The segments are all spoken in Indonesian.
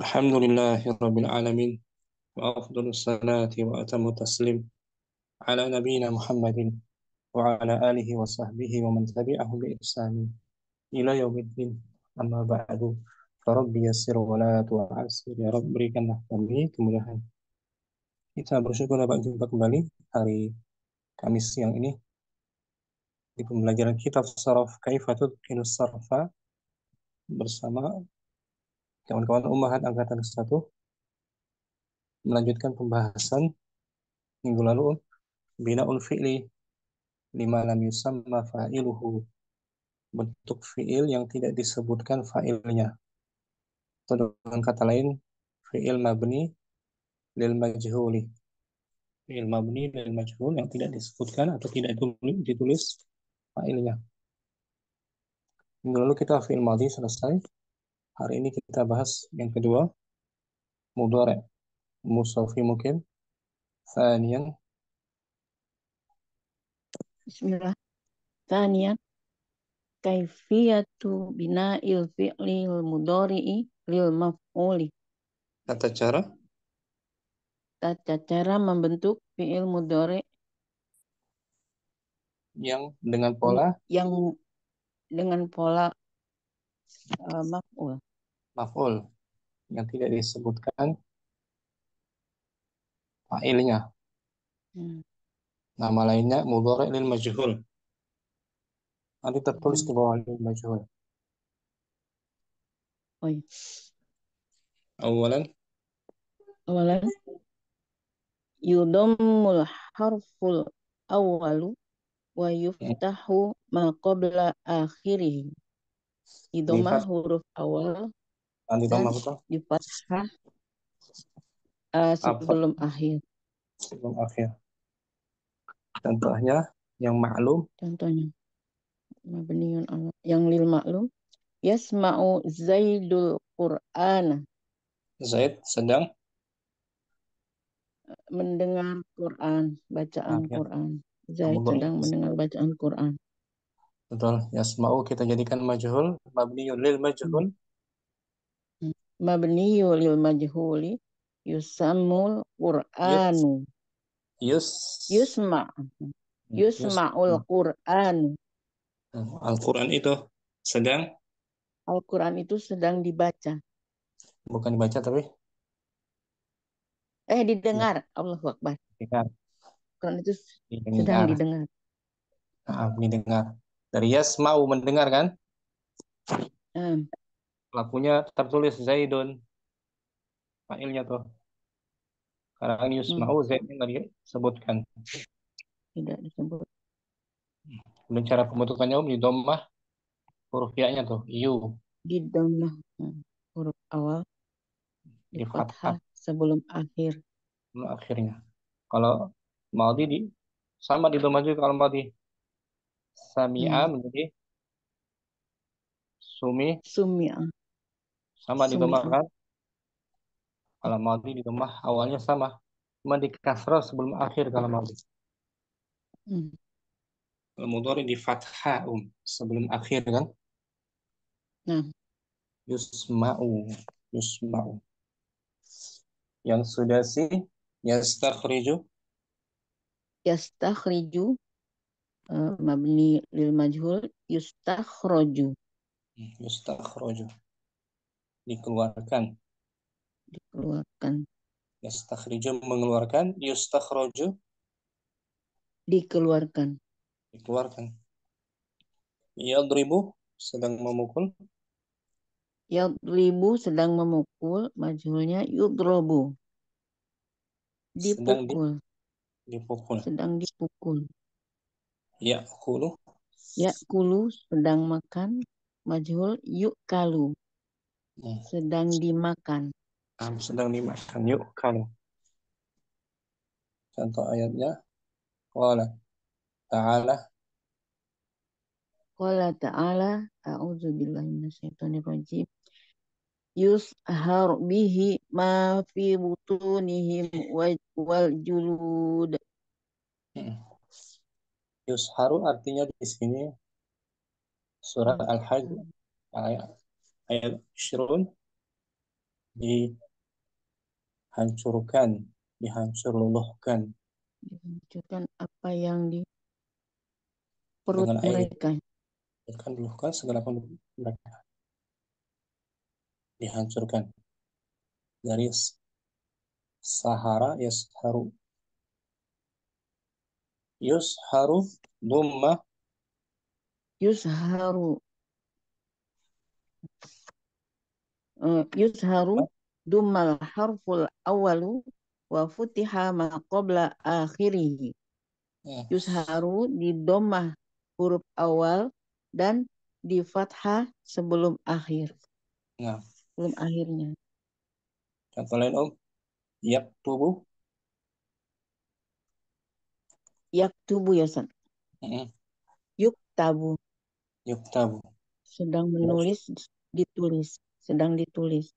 الحمد لله رب العالمين، وأفضل الصلاة وأتم التسليم على نبينا محمد وعلى آله وصحبه ومن تبعه بإحسان إلى يوم الدين. أما بعد فرب يسر ولا تعسر ya Rabb, berikanlah kami kemudahan. Kita bersyukur dapat jumpa kembali hari Kamis siang ini di pembelajaran kitab Saraf Kaifatul Sarfa bersama kawan-kawan Ummahat Angkatan 1, melanjutkan pembahasan minggu lalu binaul fi'li lima lam yusamma fa'iluhu, bentuk fi'il yang tidak disebutkan fa'ilnya, atau dengan kata lain fi'il mabni lil majhuli, fi'il mabni lil majhul yang tidak disebutkan atau tidak ditulis fa'ilnya. Minggu lalu kita fi'il madhi selesai. Hari ini kita bahas yang kedua, mudhari' mustafi mungkin. Thaniyan, Bismillah. Tanian, kaifiyatu bina'il fi'lil mudhari'i lil maf'uli. tata cara Tata cara membentuk fi'il mudhari' yang dengan pola yang dengan pola maf'ul. maf'ul yang tidak disebutkan fa'ilnya. Hmm. Nama lainnya mudhari' lil majhul. Nanti tertulis di Hmm. bawah lil majhul. Oh iya. Awalan, Awalan yudammul harful awalu wa yuftahu ma qabla akhirih. di Idomah fath, huruf awal nanti dan tambah betul di fathah apa sebelum akhir. sebelum akhir. Contohnya yang maklum, Contohnya mabniun ala yang lil maklum yasma'u Zaidul Qur'ana, Zaid sedang mendengar Quran, bacaan ya, Quran. Zaid mudhari'. sedang mendengar bacaan Quran. Betul. Yasma'u kita jadikan majhul, mabniun lil Hmm. majhul. Mabniyu lil majhuli yusammul Yus Qur'anu. yus Yusma' yus Yusma'ul Qur'anu. Al-Quran itu sedang, Al-Quran itu sedang dibaca. bukan dibaca tapi Didengar. Allahu Akbar. didengar, Quran itu sedang didengar. didengar. Didengar. Dari yasma'u mendengar kan? Hmm. Pelakunya tertulis Zaidun, fa'ilnya tuh. Karena Hmm. yusma'u Zaidnya nggak disebutkan. Tidak disebut. Dan cara pembentukannya di dhammah huruf ya-nya tuh, yu, Di dhammah huruf awal di di fathah fathah sebelum akhir. akhirnya. Kalau Maldi sama di Doma juga. Kalau Maldi Sami'a Hmm. menjadi Sumi, Sumia, sama di Doma sumia. kan. Kalau Maldi di Doma awalnya sama, cuma di kasrah sebelum akhir kalau Maldi. Hmm. Kalau Mudhari di fathah sebelum akhir kan. Nah, Yusma'u, Yusma'u. Yang sudah sih yastakhriju, yastakhriju mabni lil majhul yustakhraju, yustakhraju, dikeluarkan. dikeluarkan, Yastakhriju mengeluarkan, yustakhraju dikeluarkan. dikeluarkan. Yadribu sedang memukul, Yadribu sedang memukul, majhulnya yudrobu, sedang dipukul, dipukul. sedang dipukul. Ya'kulu, Yakulu sedang makan, majhul yukalu, hmm, sedang dimakan. sedang dimakan. Yuk kalau contoh ayatnya, qala ta'ala, Qala ta'ala, a'udzu billahi minasyaitonir rajim. Yushar bihi ma fi butunihim wal julud. hmm, yusharu artinya di sini surat Al-Hajj ayat ayat 20 dihancurkan, dihancur luluhkan Dihancurkan apa yang di perut dengan air. mereka. Kan luluhkan segala penduduk mereka dihancurkan. Garis Sahara yasharu, yusharu dumma Yuzharu, yuzharu dummal harful awalu wa futiha ma qabla akhirih. eh, Yuzharu di domah huruf awal dan di fathah sebelum akhir, nah sebelum akhirnya. contoh lain yaktubu. Yaktubu ya San. Mm, Yuktabu, yuktabu. sedang menulis, ditulis, sedang ditulis.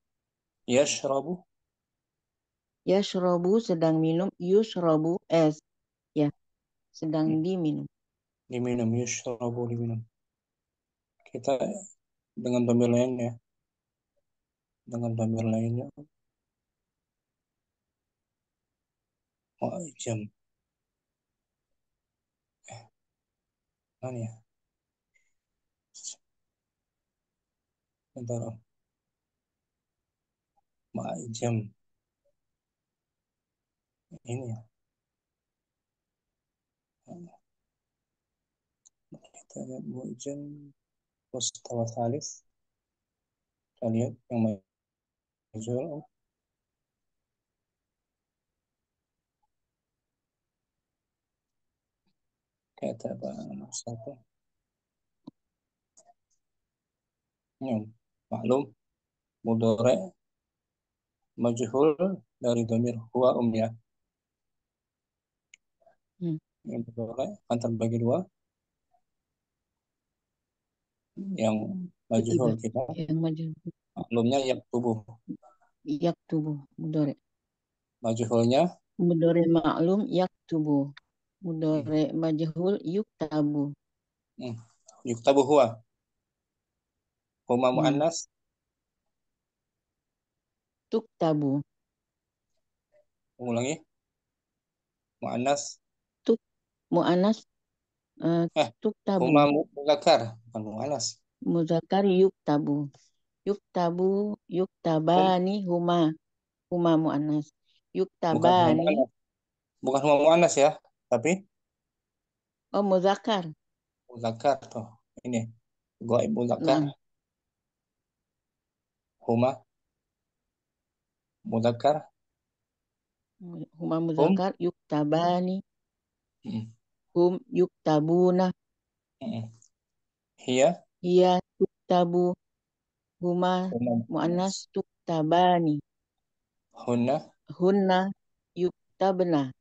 Yashrabu. Yashrobu sedang minum, yushrobu es, ya, sedang diminum. Diminum, yashrabu diminum. Kita dengan domir lainnya, dengan domir lainnya jam mana ya, bentar jam ini ya, kita lihat jam mustawa salis, kita lihat yang majul kata apa satu yang maklum mudore majhul dari domir huwa ya. Hmm. Yang mudore akan terbagi dua, yang majhul Ketiga, kita yang maju. maklumnya yaktubu, Yaktubu, mudore. majhulnya Mudore maklum, yaktubu. Mudore majhul, yuktabu. yuktabu huwa, huma Hmm. muannas. Tuktabu. Ulangi, muannas Tuk, mu'anas, eh tuktabu. huma muzakkar bukan muannas. Muzakar yuktabu. Yuktabu, Hum, yuktabani, huma. Huma mu'anas. bukan huma Yuktabani. muannas, bukan huma muannas ya, tapi Oh, muzakar. muzakkar tuh ini gaib muzakkar, Nah, huma muzakkar, huma hum. muzakar, yuktabani. Mm, Hum, yuktabuna. mm. Hiya Hiya, tuktabu. Huma huma mu'anas, muannas, tuktabani. hunna Hunna, yuktabna.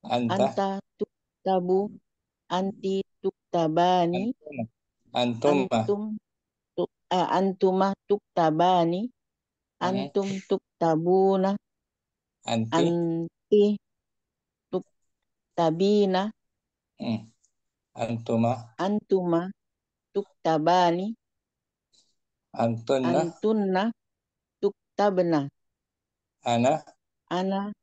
anta Anta, tuktabu. Anti, tuktabani. antuma antuma Antum, antuma, tuktabani. mm, Antum, tuktabuna. anti Anti, tuktabina. mm, antuma Antuma, tuktabani. antunna Antunna, tuktabna. ana Ana,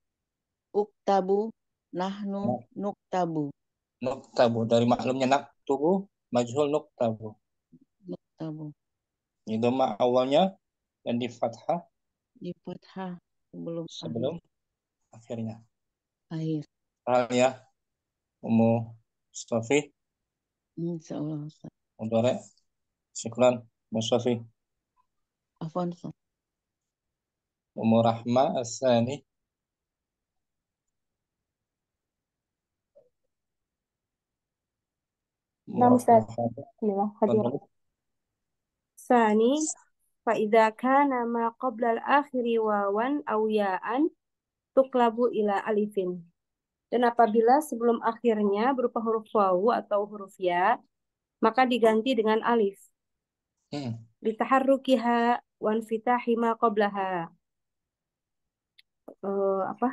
uktabu. Nahnu, nah, nuktabu. nuktabu dari maklumnya naktubu majhul nuktabu. Nuktabu. Ini dhamma awalnya dan di fathah Di fathah sebelum akhir. sebelum akhirnya. Akhir. Paham ya, Ummu Mustafi, Insya Allah. Ustaz. Mudore, Syukran, Mustafi, Afwan, Ustaz. Ummu Rahma, Asani, Ummu نعم Rahma, أستاذ. Bismillah. Hadir. Fadhali. ثاني فإذا كان ما قبل الآخر واوا أو ياء تقلب إلى ألف. Dan apabila sebelum akhirnya berupa huruf wawu atau huruf ya, maka diganti dengan alif. Hmm. Litaharrukiha wanfitahi ma qablaha. Apa?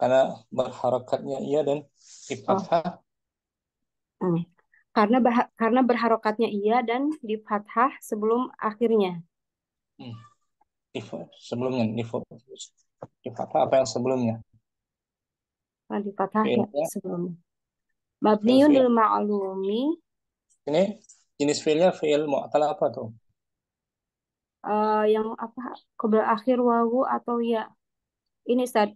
Karena berharakatnya ia dan di Oh, fathah. hmm. Karena berharokatnya iya dan di fathah sebelum akhirnya. Hmm. Sebelumnya di fathah apa yang sebelumnya? Di fathah ya Fiilnya, sebelumnya. fiil Mabniun fiil. lil ma'lumi Ini jenis fiilnya fiil mu'tal apa tuh? yang apa? Qabla akhir wawu atau ya. Ini Ustaz,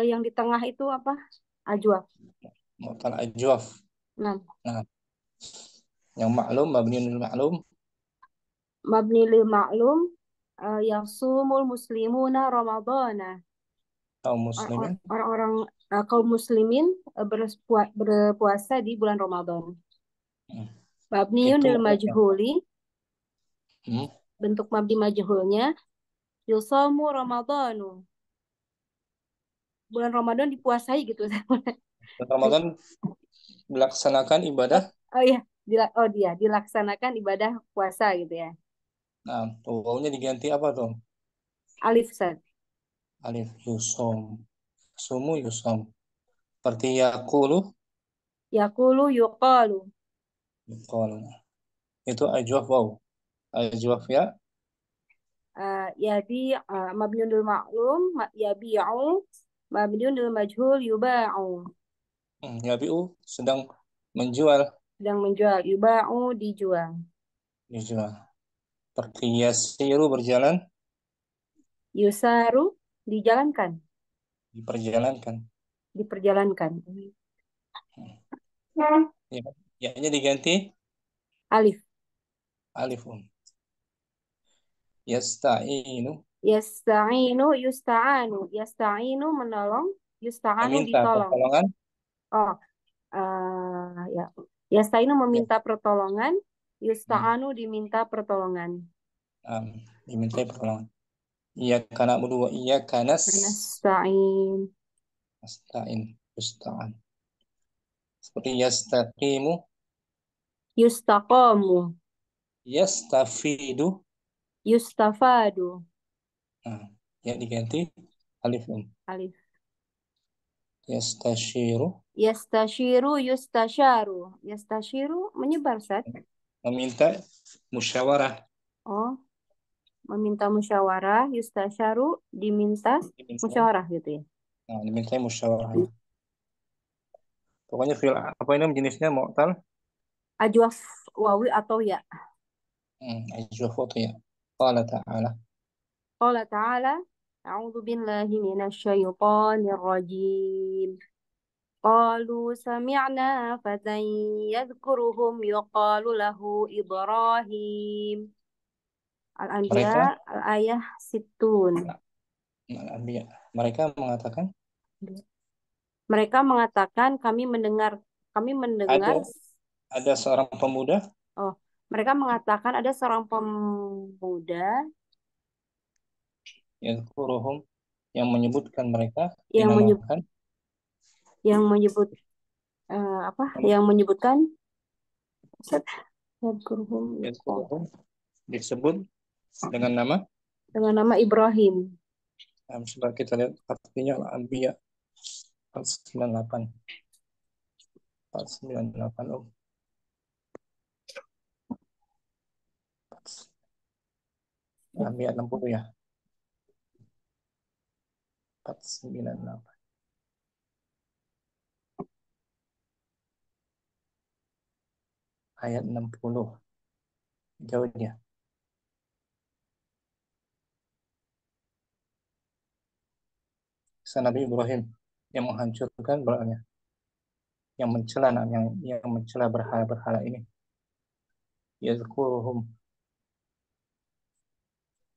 yang di tengah itu apa? Ajwaf. Mu'tal ajwaf. Nah, Nah, yang maklum, mabniun lil maklum, mabni lil ma'lum yasumul muslimuna ramadhana. kaum muslimin. Orang-orang kaum muslimin berpuasa di bulan Ramadan. Hmm. Mabniun Itu lil maklumnya. majhuli, Hmm. bentuk mabni majhulnya yusamu ramadhanu. Bulan Ramadan dipuasai gitu. Dan Ramadan dilaksanakan ibadah. Oh iya, dia dilaksanakan ibadah puasa gitu ya. Nah, tuh wawunya diganti apa tuh? Alif Ustaz. Alif yusom. Sumu yusom. Seperti yakulu, Yaqulu yuqalu. yukol. Itu ajwaf waw. Ajwaf ya. Yabi mabniun lil ma'lum yabi'u mabniun lil majhul yuba'u. Yabi'u sedang menjual. Sedang menjual, yuba'u dijual. Dijual. Seperti yasiru berjalan. Yusaru dijalankan, Diperjalankan. diperjalankan. Ya, ya-nya diganti Alif. alif. Yasta'inu Yasta'inu yusta'anu. Yasta'inu menolong, yusta'anu meminta ditolong. pertolongan. Oh, ya. Yasta'inu Ya, meminta pertolongan, hmm, yusta'anu diminta pertolongan. dimintai pertolongan. Iya karena berdua iya karena Nasta'in. nasta'in yusta'an. Seperti yastaqimu Yustaqamu. yastafidu. Yustafadu. Nah, ya diganti alif. Alif. Yastashiru Yastashiru yustasharu. Yastashiru menyebar, Ustaz. meminta musyawarah. Oh, meminta musyawarah, yustasyaru diminta Dimintai, musyawarah gitu ya. nah, dimintai musyawarah. Pokoknya fil apa ini jenisnya mu'tal. Ajwaf wawi atau ya. Ajwa foto ya. Qala ta'ala. Qala ta'ala, a'udzu billahi minasyaitonir rajim. Qalu sami'na fatan yadhkuruhum yuqalu lahu Ibrahim. Al-Anbiya Mereka al-ayah situn. Al-Anbiya. Mereka mengatakan Mereka mengatakan kami mendengar ada seorang pemuda oh mereka mengatakan ada seorang pemuda yang kuruhum yang menyebutkan mereka yang menyebut dinamakan yang menyebut apa yang menyebutkan yadhkuruhum yang kuruhum disebut dengan nama. dengan nama Ibrahim. Coba kita lihat artinya Al-Anbiya 498. 498 oh. Al-Anbiya 60 ya. 498. Ayat 60. Jauh dia. Kisah Nabi Ibrahim yang menghancurkan berhalanya, yang mencela yang mencela berhala-berhala ini. Yazkuruhum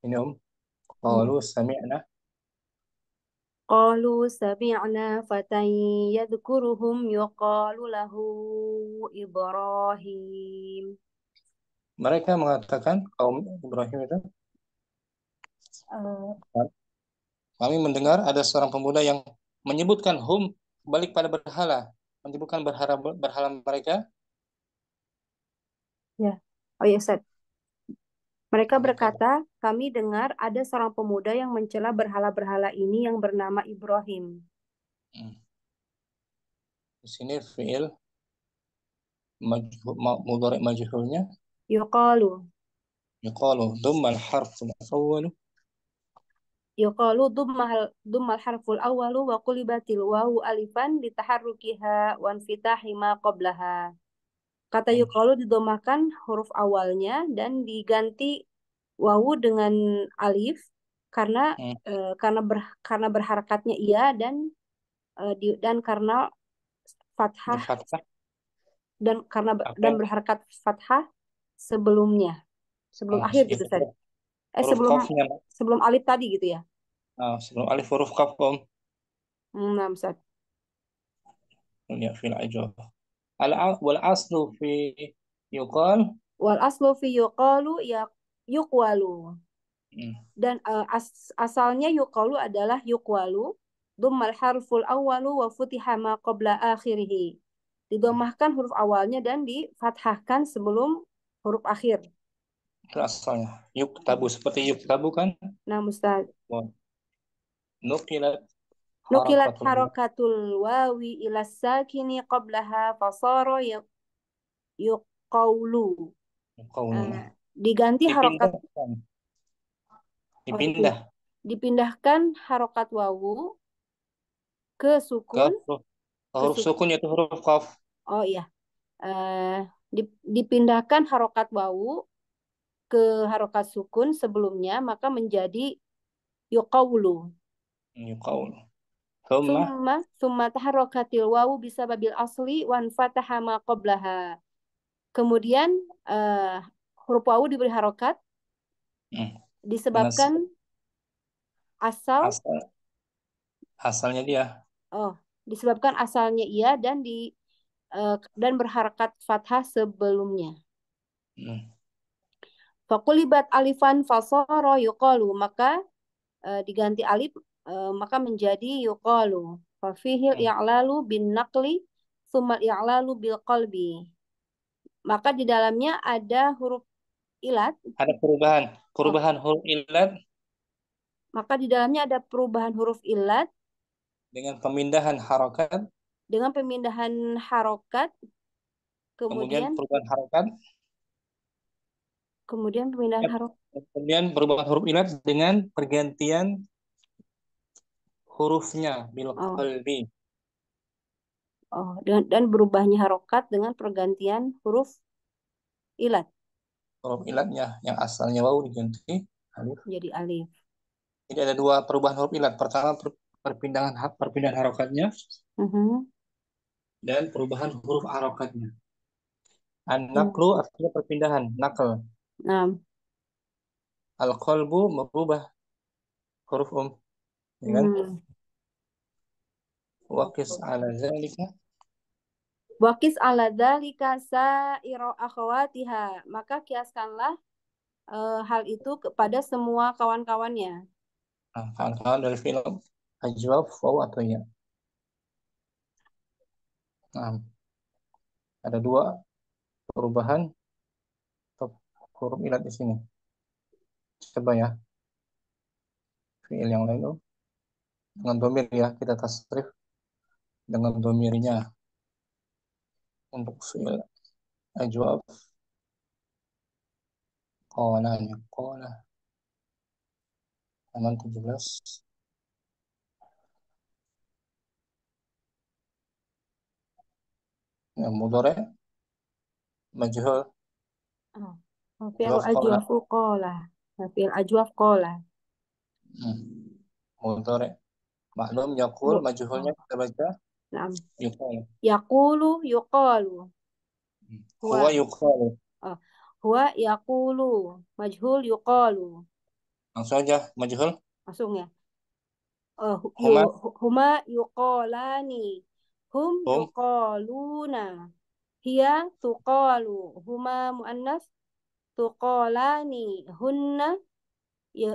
ini qalu sami'na Qalu sami'na fatan yadhkuruhum yuqalu lahu Ibrahim. mereka mengatakan kaum Ibrahim itu Eh, kami mendengar ada seorang pemuda yang menyebutkan balik pada berhala, menyebutkan berhala mereka. ya. Oh ya, Ustaz. Mereka Mereka berkata, kami dengar ada seorang pemuda yang mencela berhala-berhala ini yang bernama Ibrahim. di sini fiil mudhari majhulnya Yuqalu. yuqalu dhamma al-harf al-awwal yuqalu dummal harful awwalu wa qulibatil wawu alifan litaharrukiha wa infitahi ma qablaha. Kata yuqalu didomakan huruf awalnya dan diganti wawu dengan alif karena karena berharakatnya iya dan karena fathah Fathah. dan Apa? berharakat fathah sebelum akhir gitu Itu Ustaz. huruf kafnya. Sebelum alif tadi gitu ya. Sebelum alif huruf kaf, Om. Nah, Ustaz. Ya, fil ajwaf. Wal aslu fi yuqal. Wal aslu fi yuqalu ya yuqwalu. Dan asalnya yuqalu adalah yuqwalu. Dummal harful awwalu wa futiha ma qabla akhirih. Didomahkan huruf awalnya dan difathahkan sebelum huruf akhir. Itu asalnya. Yuk tabu, seperti yuk tabu kan? Nah, Ustaz. Nukilat Nukilat harakatul harakatul wawi ila sakini qablaha fasara yuqawlu. Diganti harokat. Dipindahkan harokat wawu ke sukun. Huruf sukun yaitu huruf qaf. Oh iya. Dipindahkan harokat wawu ke harokat sukun sebelumnya, maka menjadi yuqawlu. Yuqawlu. Summa taharrakatil wawu bisa babil asli wan fataha ma qablaha. Kemudian huruf wawu diberi harokat disebabkan asalnya dia. Disebabkan asalnya iya dan berharakat fathah sebelumnya. Faqulibat alifan fasara yuqalu, maka diganti alif maka menjadi yuqalu. Fafihil i'lalu bin naqli tsumma i'lalu bil qalbi. Maka di dalamnya ada huruf ilat. Ada perubahan huruf ilat. Maka di dalamnya ada perubahan huruf ilat dengan pemindahan harokat. Kemudian perubahan harokat. Kemudian pemindahan harokat. Kemudian perubahan huruf ilat dengan pergantian hurufnya bil qalbi. Dan berubahnya harokat dengan pergantian huruf ilat. Huruf ilatnya yang asalnya wawu diganti alif. Jadi alif. Jadi ada dua perubahan huruf ilat. Pertama perpindahan harokatnya. Dan perubahan huruf harokatnya. An-naqlu artinya perpindahan, nakal. Al-qalbu merubah huruf ya kan? Waqis ala zalika. Waqis ala dzalika sa'ira akhawatiha. Maka kiaskanlah hal itu kepada semua kawan-kawannya. Kawan-kawan dari film ajwaf waw atau ya. Ada dua perubahan huruf ilat di sini. Coba ya. Fiil yang lain dengan domir ya, kita tasrif dengan domirnya. Untuk fiil ajwaf qala halaman 17. Ya, mudhari majhul. Fi'il ajwaf qala. Fi'il ajwaf qala. Mudhari maklum yaqul majhulnya kita baca yuqalu. Yaqulu yuqalu. Huwa yuqalu. Huwa yaqulu. Majhul yuqalu. Langsung aja majhul. Langsung ya. Huma yuqalani. Hum yuqaluna. Hiya tuqalu. Huma muannas tuqalani. Hunna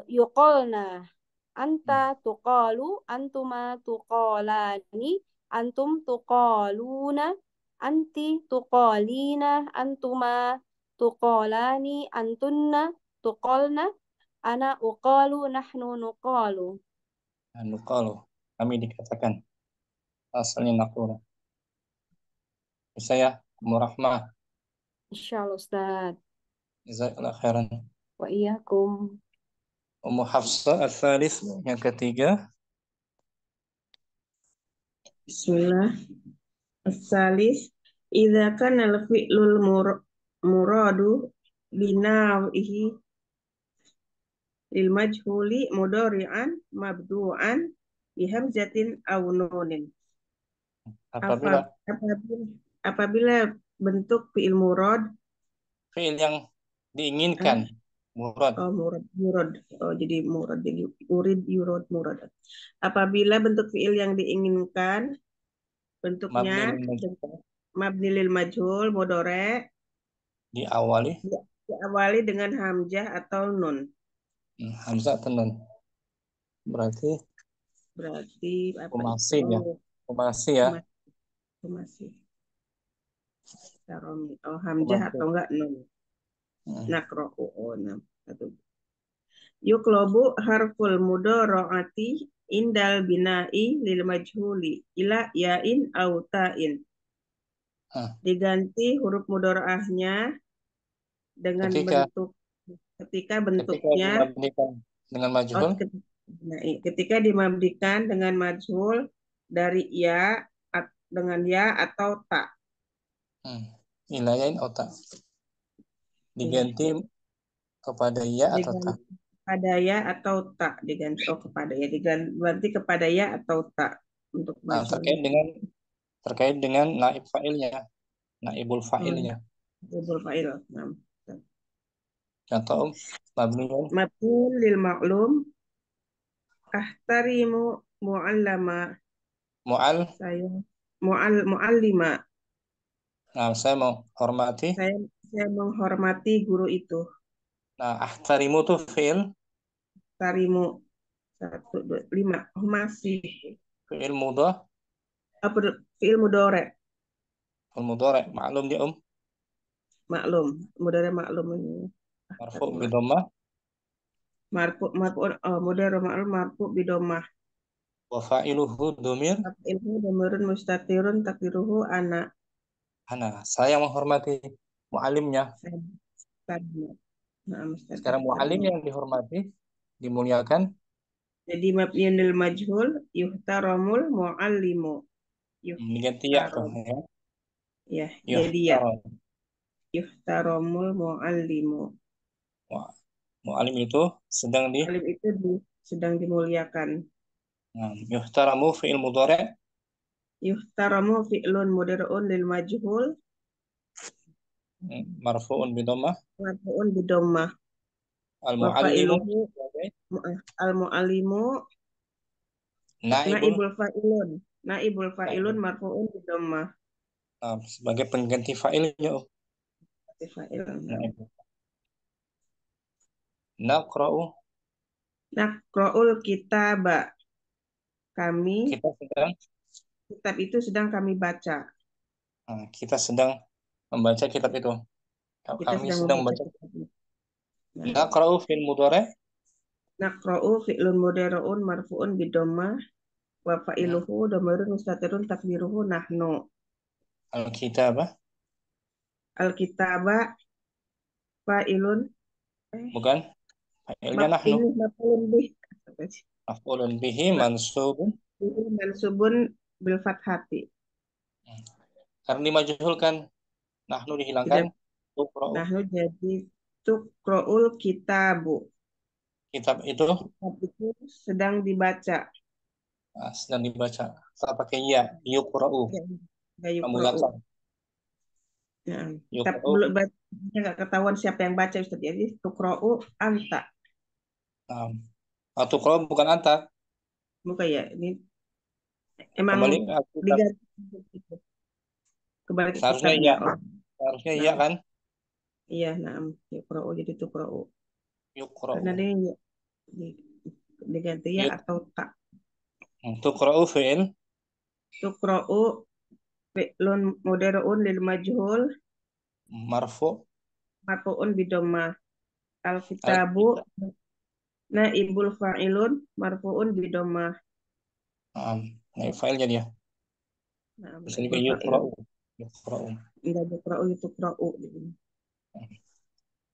yuqalna. Anta tuqalu. Antuma tuqalani. Antum tuqaluna. Anti tuqalina. Antuma tuqalani. Antunna tuqalna. Ana uqalu. Nahnu nuqalu. Nuqalu, kami dikatakan. Asalnya naqulu. Bisa ya, Murahmah. Insyaallah Ustaz. Jazakallah khairan. Wa iyyakum. Ummu Hafsah al-thalith yang ketiga. Bismillah. As-salis idza kana al-fi'lul muradu binawihi lil majhuli mudhari'an mabdu'an bi hamzatin aw nunin. Apabila Apabila bentuk fi'il murad fi'il yang diinginkan, murad, murad. Jadi murad, jadi urid yurad murad. Apabila bentuk fi'il yang diinginkan bentuknya mabni lil majhul mudhari' diawali diawali dengan hamzah atau nun. hamzah atau nun. Berarti apa masih itu? ya. Masih ya. Masih. Hamzah atau enggak nun. Nakro'u satu. Yuklobu harful mudhari'ati indal bina'i lil majhuli ila ya'in au ta'in. Diganti huruf mudhari'ahnya dengan ketika bentuknya dengan majhul. Ketika dimabdikan dengan majhul dari ya dengan ya atau ta. Ilayain atau ta. Diganti kepada ya atau ta. Kepada ya atau ta diganti kepada ya diganti kepada ya atau ta untuk majhul. Terkait dengan naib fa'ilnya, naibul fa'ilnya. Naibul fa'il. Contoh mabniun lil ma'lum ahtarimu mu'allama. Saya mu'allima. Nah, saya menghormati. Saya menghormati guru itu. Nah, ahtarimu tuh fi'il. Ahtarimu 1, 2, 5. Masih. Fi'il mudhari'. Fi'il mudhari'. Fi'il mudhari'. Maklum dia Maklum. Mudhari' maklum ini. Marfu' bidomah. Mudhari' maklum marfu' bidomah. Wa fa'iluhu domir. Fa'iluhu domirun mustatirun takdiruhu ana. Saya menghormati mu'alimnya. Sekarang mu'alim yang dihormati, dimuliakan. Jadi mabniun lil majhul yuhtaramul mu'allimu. Diganti ya tuh ya. Ya, jadi ya. Yuhtaramul mu'allimu. Mu'alim itu sedang sedang dimuliakan. Yuhtaramu fi'il mudhari'. Yuhtaramu fi'lun mudhari'un lil majhul marfu'un bidomah. Marfu'un bidomah. Al-mu'allimu. Al-mu'allimu naibul fa'ilun. Naibul fa'ilun marfu'un bidomah. Sebagai pengganti fa'ilnya. Naqra'ul kitaba. Kitab itu sedang kami baca. Kita sedang membaca kitab itu. Kami sedang membaca. Naqra'u fi'il mudhari'. Naqra'u fi'lun mudhari'un marfu'un bidomah wa fa'iluhu dhamirun mustatirun takdiruhu nahnu. Al-kitabah. Al-kitabah fa'ilun. Bukan. Fa'ilnya nahnu. Maf'ulun bihi mansubun. Mansubun bil fathati. Karena dimajhulkan, nahnu dihilangkan. Nahnu jadi tuqra'ul kitabu. Kitab itu sedang dibaca. Sedang dibaca. Kita pakai ya, yuqra'u. Memulakan. Belum bacanya nggak ketahuan siapa yang baca Ustaz. Jadi tuqra'u anta. Tuqra'u bukan anta. Bukan ya, ini emang kembali ke seharusnya kitabnya. Seharusnya iya kan? Iya, yuqra'u jadi tuqra'u. Karena dia diganti ya atau tak. Tuqra'u fi'il. Tuqra'u fi'lun mudhari'un lil majhul marfu'un bidomah. Al-kitabu naibul fa'ilun marfu'un bidomah. Naib fa'ilnya dia. Bisa juga yuqra'u. Enggak yuqra'u itu tuqra'u.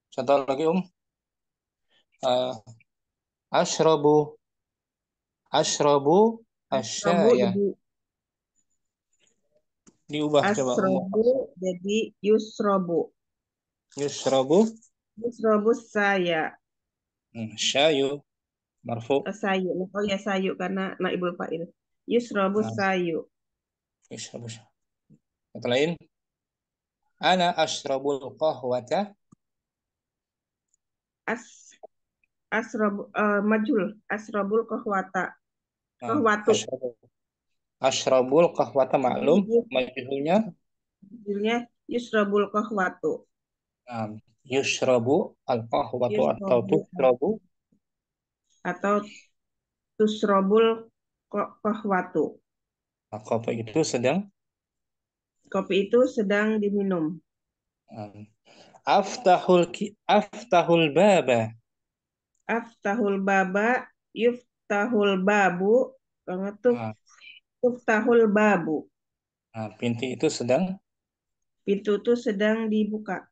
Contoh lagi Ashrabu. Ashrabu Asrobu asyaya. jadi Diubah coba. asrobu jadi yusrobu. Yushrabu. Yusrobu saya. Syayu. Marfu. Sayu. Oh ya sayu karena naibul fa'il. Yusrobu Nah, sayu. yushrabu. Kata lain. Ana ashrabul qahwata. As asrobu majul. Asrobul kohwata. Kohwatu. Ashrabul. Ashrabul qahwata maklum. Majhulnya. Judulnya yusrobul kohwatu. Yushrabu al-qahwatu atau Yusrobu tushrabu. atau tusrobul kohwatu. Kopi itu sedang. Kopi itu sedang diminum. Aftahul baba. Aftahul baba, yuftahul babu, tuftahul babu. Pintu itu sedang. Pintu itu sedang dibuka.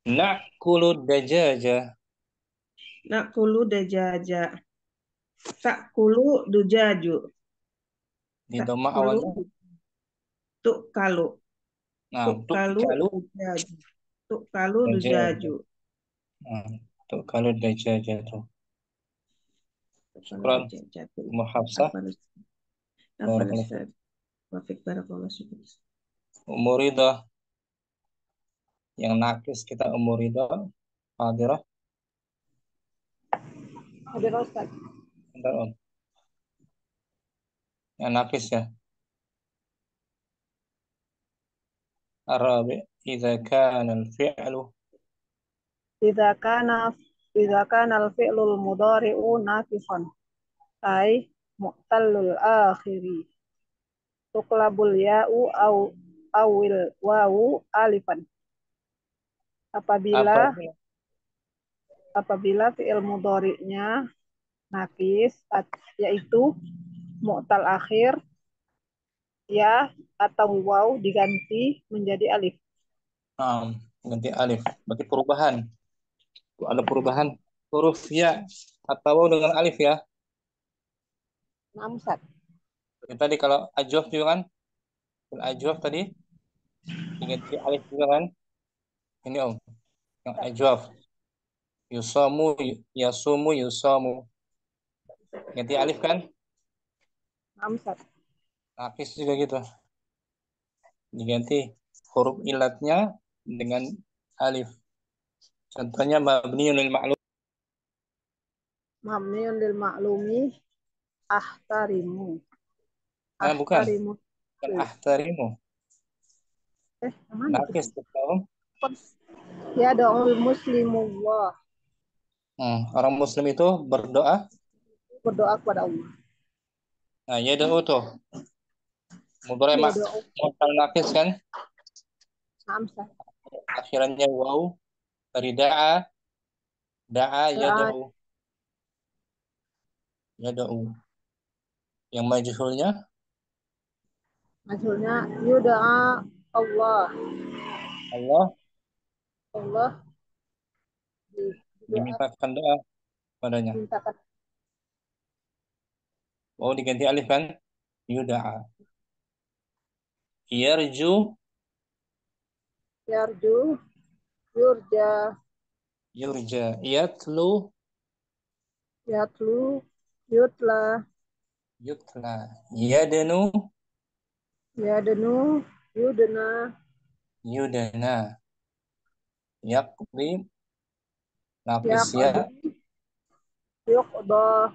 Na'kulu dajaja. Nakulu dajaja. Takulu dujaju. Di doma Takulu awalnya. tukalu. Tukalu Tukalu dujaju. Tukalu dajaja. dujaju. Tukalu dajaja tuh. Tukalu Syukran. dujaju. Muhafsah. Ustaz. Wafik barakallah. Umuridah. Yang nakis kita umuridah. Hadirah. Hadirah Ustaz. Bentar, Om. Yang nakis ya. Arabi. Idza kana al-fi'lu. Idza kana al-fi'lul mudhari'u naqisan ay mu'tallul akhiri tuqlabul ya'u awil wawu alifan apabila fi'il mudhari'nya nakis yaitu mu'tal akhir ya atau waw diganti menjadi alif. Ganti alif. Berarti perubahan. Ada perubahan huruf ya atau waw dengan alif ya. Nah, Ustaz. Tadi kalau ajwaf juga kan. Ajwaf tadi diganti alif juga kan. Ini Om. Yang ajwaf. Yusamu, yasumu, yusamu. Ganti alif kan. Nah, Ustaz. Nakis juga gitu. Diganti huruf ilatnya dengan alif. Contohnya mabniun lil ma'lum. Mabniun lil ma'lumi ahtarimu. Bukan. Ahtarimu. Bukan ahtarimu. Nakis betul. Ya da'ul muslimullah. Orang muslim itu berdoa. Berdoa kepada Allah. Nah, ya doa tuh. Mudhari' mu'tal nakis kan? Hamzah. Akhirannya waw. Dari da'a. Da'a yada'u. Yada'u. Yang majhulnya? Majhulnya yuda'a Allah. Allah Dimintakan doa padanya. dimintakan. Waw diganti alif kan? Yuda'a. Yarju. Yarju. Yurja. Yurja. Yatlu. Yatlu. Yutla. Yutla. Yadenu. Yadenu. Yudna. Yudana. Yaqdi. Nafis ya. Yuqda.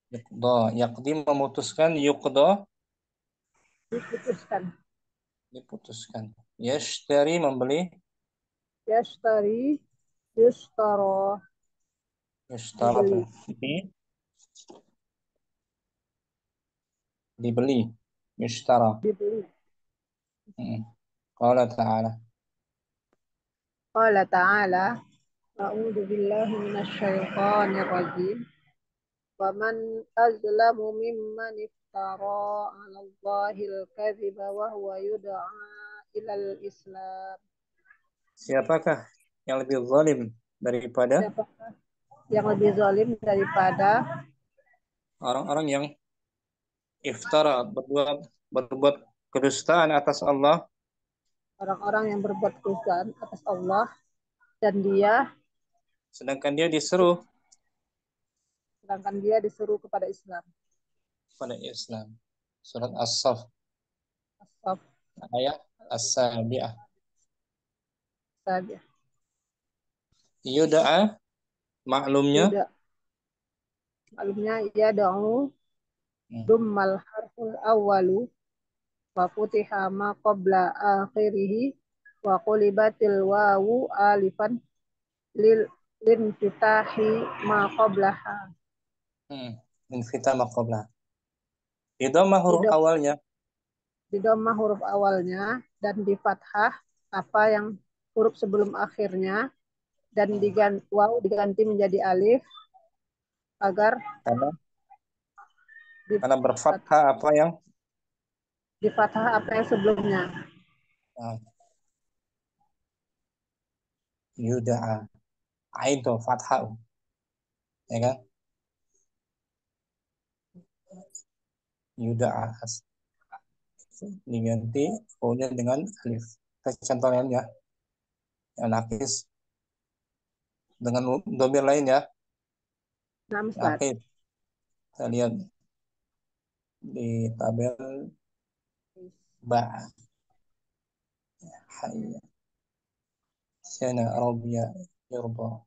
Yuqda. Yaqdi memutuskan. Yuqda. Diputuskan. Yashtari membeli. Yashtari. Yustara. Yashtara. Dibeli. Yashtara. Dibeli. Qala ta'ala. Qala ta'ala. A'udzu billahi minasy syaithanir rajim. Wa man azlamu mimman iftara 'ala Allahil kadhiba wa huwa yud'a ilal Islam. Siapakah yang lebih zalim daripada yang lebih zalim daripada orang-orang yang iftara, berbuat kedustaan atas Allah, orang-orang yang berbuat kedustaan atas Allah dan sedangkan dia disuruh kepada Islam. pada Islam. Surat As-Saff As-Saff ayat As-Sabi'ah. saja. Yuda'a maklumnya Ya da'u dummal harful awwalu wa futiha ma qabla akhirih wa qulibatil wawu alifan lil linfitahi ma qablaha. Infita maqabla. Di dhammah huruf awalnya. Di dhammah huruf awalnya dan di fathah apa yang huruf sebelum akhirnya dan diganti waw diganti menjadi alif agar karena berfathah apa yang di fathah apa yang sebelumnya. Yuda'a ain itu fathah, ya kan? Yuda'a diganti O-nya dengan alif. Contohnya ya, yang nakis dengan domir lain ya. Nakis. Kita lihat di tabel ba. Hayya. Sana Arabia Yorba.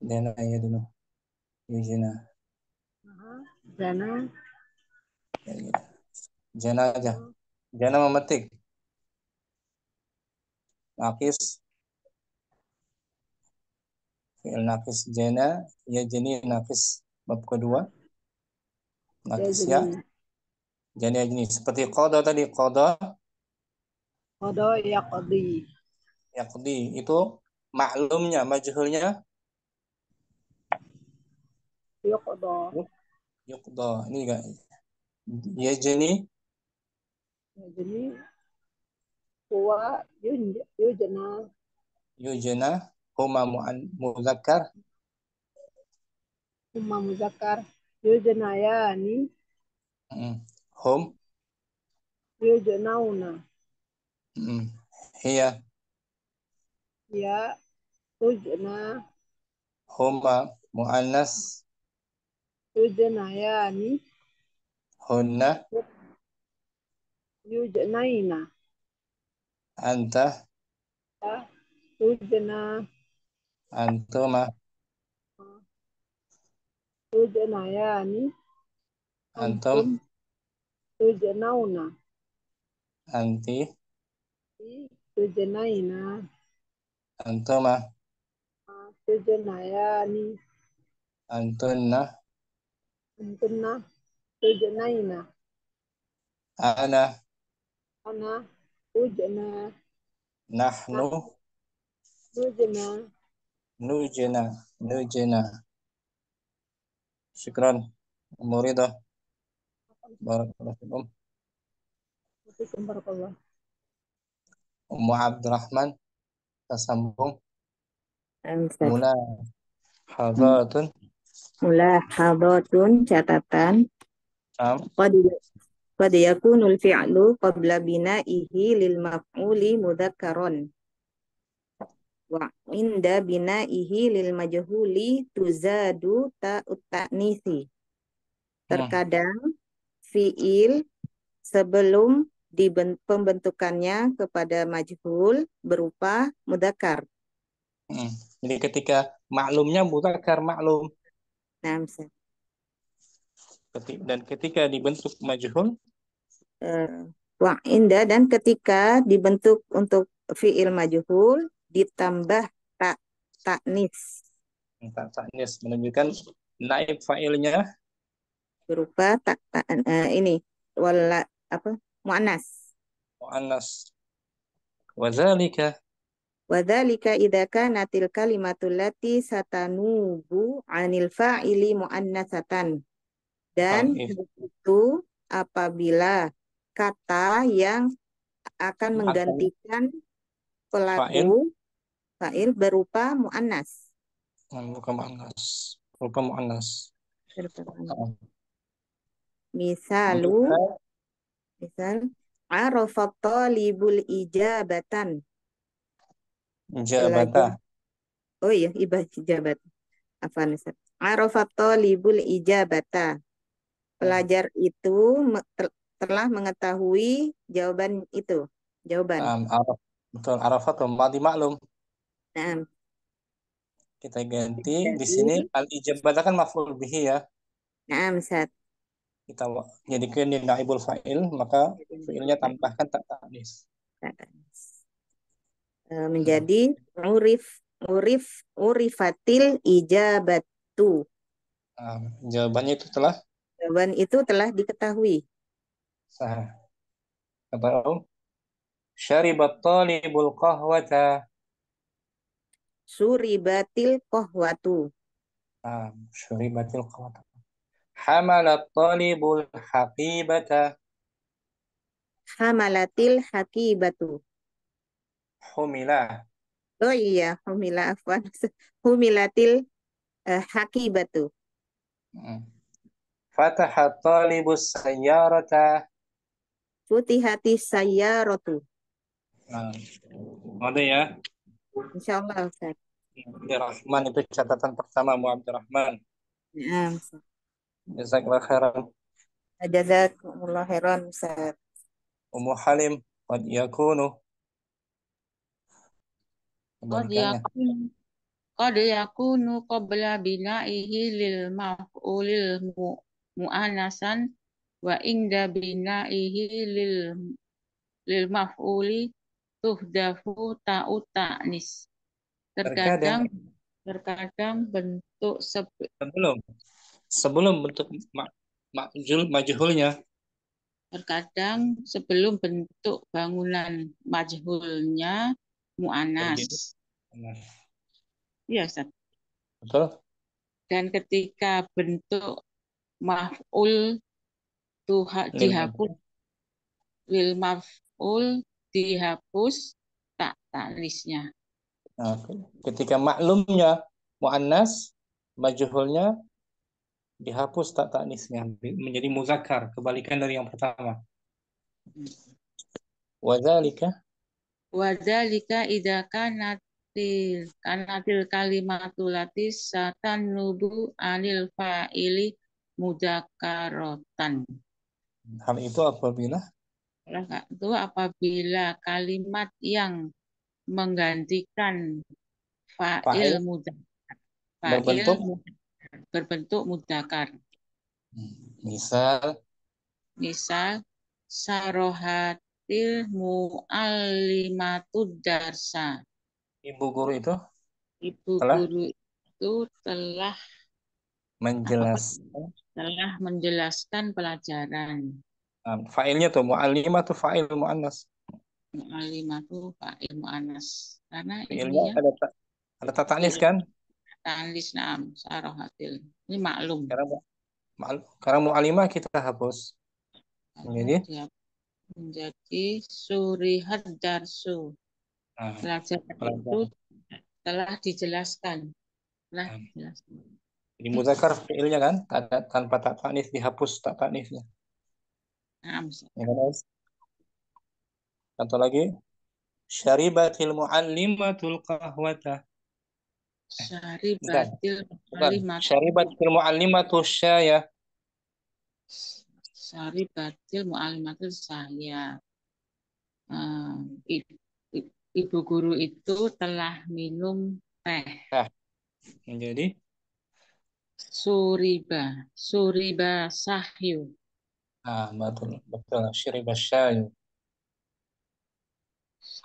Dana ya dulu. Yujina. Jana aja. Jana memetik. Nakis. Fi'il nakis jana. Ya jenis nakis bab kedua. Nakis ya. Jana jenis. Seperti qada tadi. Qada Yaqdi. Yaqdi. Itu maklumnya. Majhulnya. Yuqda. Ini juga. Ya jenis. Jadi huwa yujna. Yujna huma muzakkar. Huma muzakkar. Yujna yani. Hum. Yujnauna. Hiya. Ya yujna. Huma muannas. Yujna yani. Hunna. Yujnaina. Anta. Yujna. Antuma. Yujna yani. Antum. Yujnauna. Anti. Yujnaina. Antuma. Yujna yani. Antunna. Antunna. Yujnaina. Ana. Ana. Yujna. Nahnu. Yujna. Nujna. Syukran. Muridah. Barakallahu fikum. Barakallah. Ummu Abdurrahman. Kita sambung. Mulahadhatun catatan. Qad yakunul fi'lu qabla bina'ihi lil maf'uli mudzakkaron. Wa inda bina'ihi lil majhuli tuzadu ta'ut ta'nisi. Terkadang fi'il sebelum pembentukannya kepada majhul berupa mudzakkar. Jadi ketika maklumnya mudzakkar maklum. Dan ketika dibentuk majhul wa inda dan ketika dibentuk untuk fi'il majhul ditambah ta'nis. Ta'nis menunjukkan naib fa'ilnya berupa ini wala apa muannas. Wadzalika idza kanatil kalimatul lati satanubu 'anil fa'ili muannasatan. Dan itu apabila kata yang akan menggantikan pelaku Fa'il berupa mu'annas. Bukan mu'annas. Berupa mu'annas. Berupa mu'annas. Ah. Misalu, misal, arafa talibul ijabatan. Ijabata. Oh iya, ijabat. Afwan, Ustaz. Arafa talibul ijabata. Pelajar itu telah mengetahui jawaban itu. Jawaban. Araf. Betul, Arafat madi maklum. Nah, Kita ganti di jadi, sini al-ijabata kan maf'ul bihi ya. nah, Ustaz. Kita jadikan dia naibul fa'il, maka fi'ilnya tambahkan tak ta'nis. Menjadi urifatil ijabatu. Jawabannya itu telah Jawaban itu telah diketahui. sah. Kata syaribat talibul qahwata. Suribatil qahwatu. Syaribatil qahwata. Hamalat talibul haqibata. Hamalatil hakibatu. Humilah. Oh iya, afwan. Humilatil hakibatu. Fatahat talibus sayyarata. Futihati sayyaratu. Ada ya. Insyaallah, Ustaz. Abdurrahman itu catatan pertama Mu Abdurrahman. Nah, Jazakallah khairan. jazakumullah khairan, Ustaz. Ummu Halim qad yakunu. Qad yakunu qabla bina'ihi lil maf'ulil mu'annasan wa inda bina'ihi lil maf'uli tuhdafu ta'u ta'nis. Terkadang bentuk sebelum bentuk majhulnya. Terkadang sebelum bentuk bangunan majhulnya mu'annas. Iya, Ustaz. Betul. Dan ketika bentuk maf'ul dihapus, lil maf'ul dihapus tak ta'nisnya. Nah, ketika maklumnya mu'annas, majhulnya dihapus tak ta'nisnya menjadi muzakkar, kebalikan dari yang pertama. Wadzalika idza kanatil kalimatul lati satanubu anil fa'ili mudzakaratan. Hal itu apabila kalimat yang menggantikan fa'il berbentuk mudzakkar. Misal sarohatil mu'allimatud darsa. Ibu guru itu telah menjelaskan pelajaran. Fa'ilnya tuh mu'allimah tuh fa'il mu'annas. Mu'allimah tuh fa'il mu'annas. Karena fi'ilnya ada tak ta'nis kan? Ta'nis na'am sarohatil. Ini maklum. Karena mu'allimah kita hapus. Menjadi surihat darsu. Pelajaran itu telah dijelaskan. Jadi muzakkar fi'ilnya kan, tanpa tak ta'nis, dihapus tak ta'nisnya. Contoh lagi, syaribatil mu'allimatul qahwata. Syaribatil mu'allimatul syaya. Syaribatil mu'allimatul syaya. Ibu guru itu telah minum teh. Menjadi Suriba sahyu. Betul. Syariba syayu.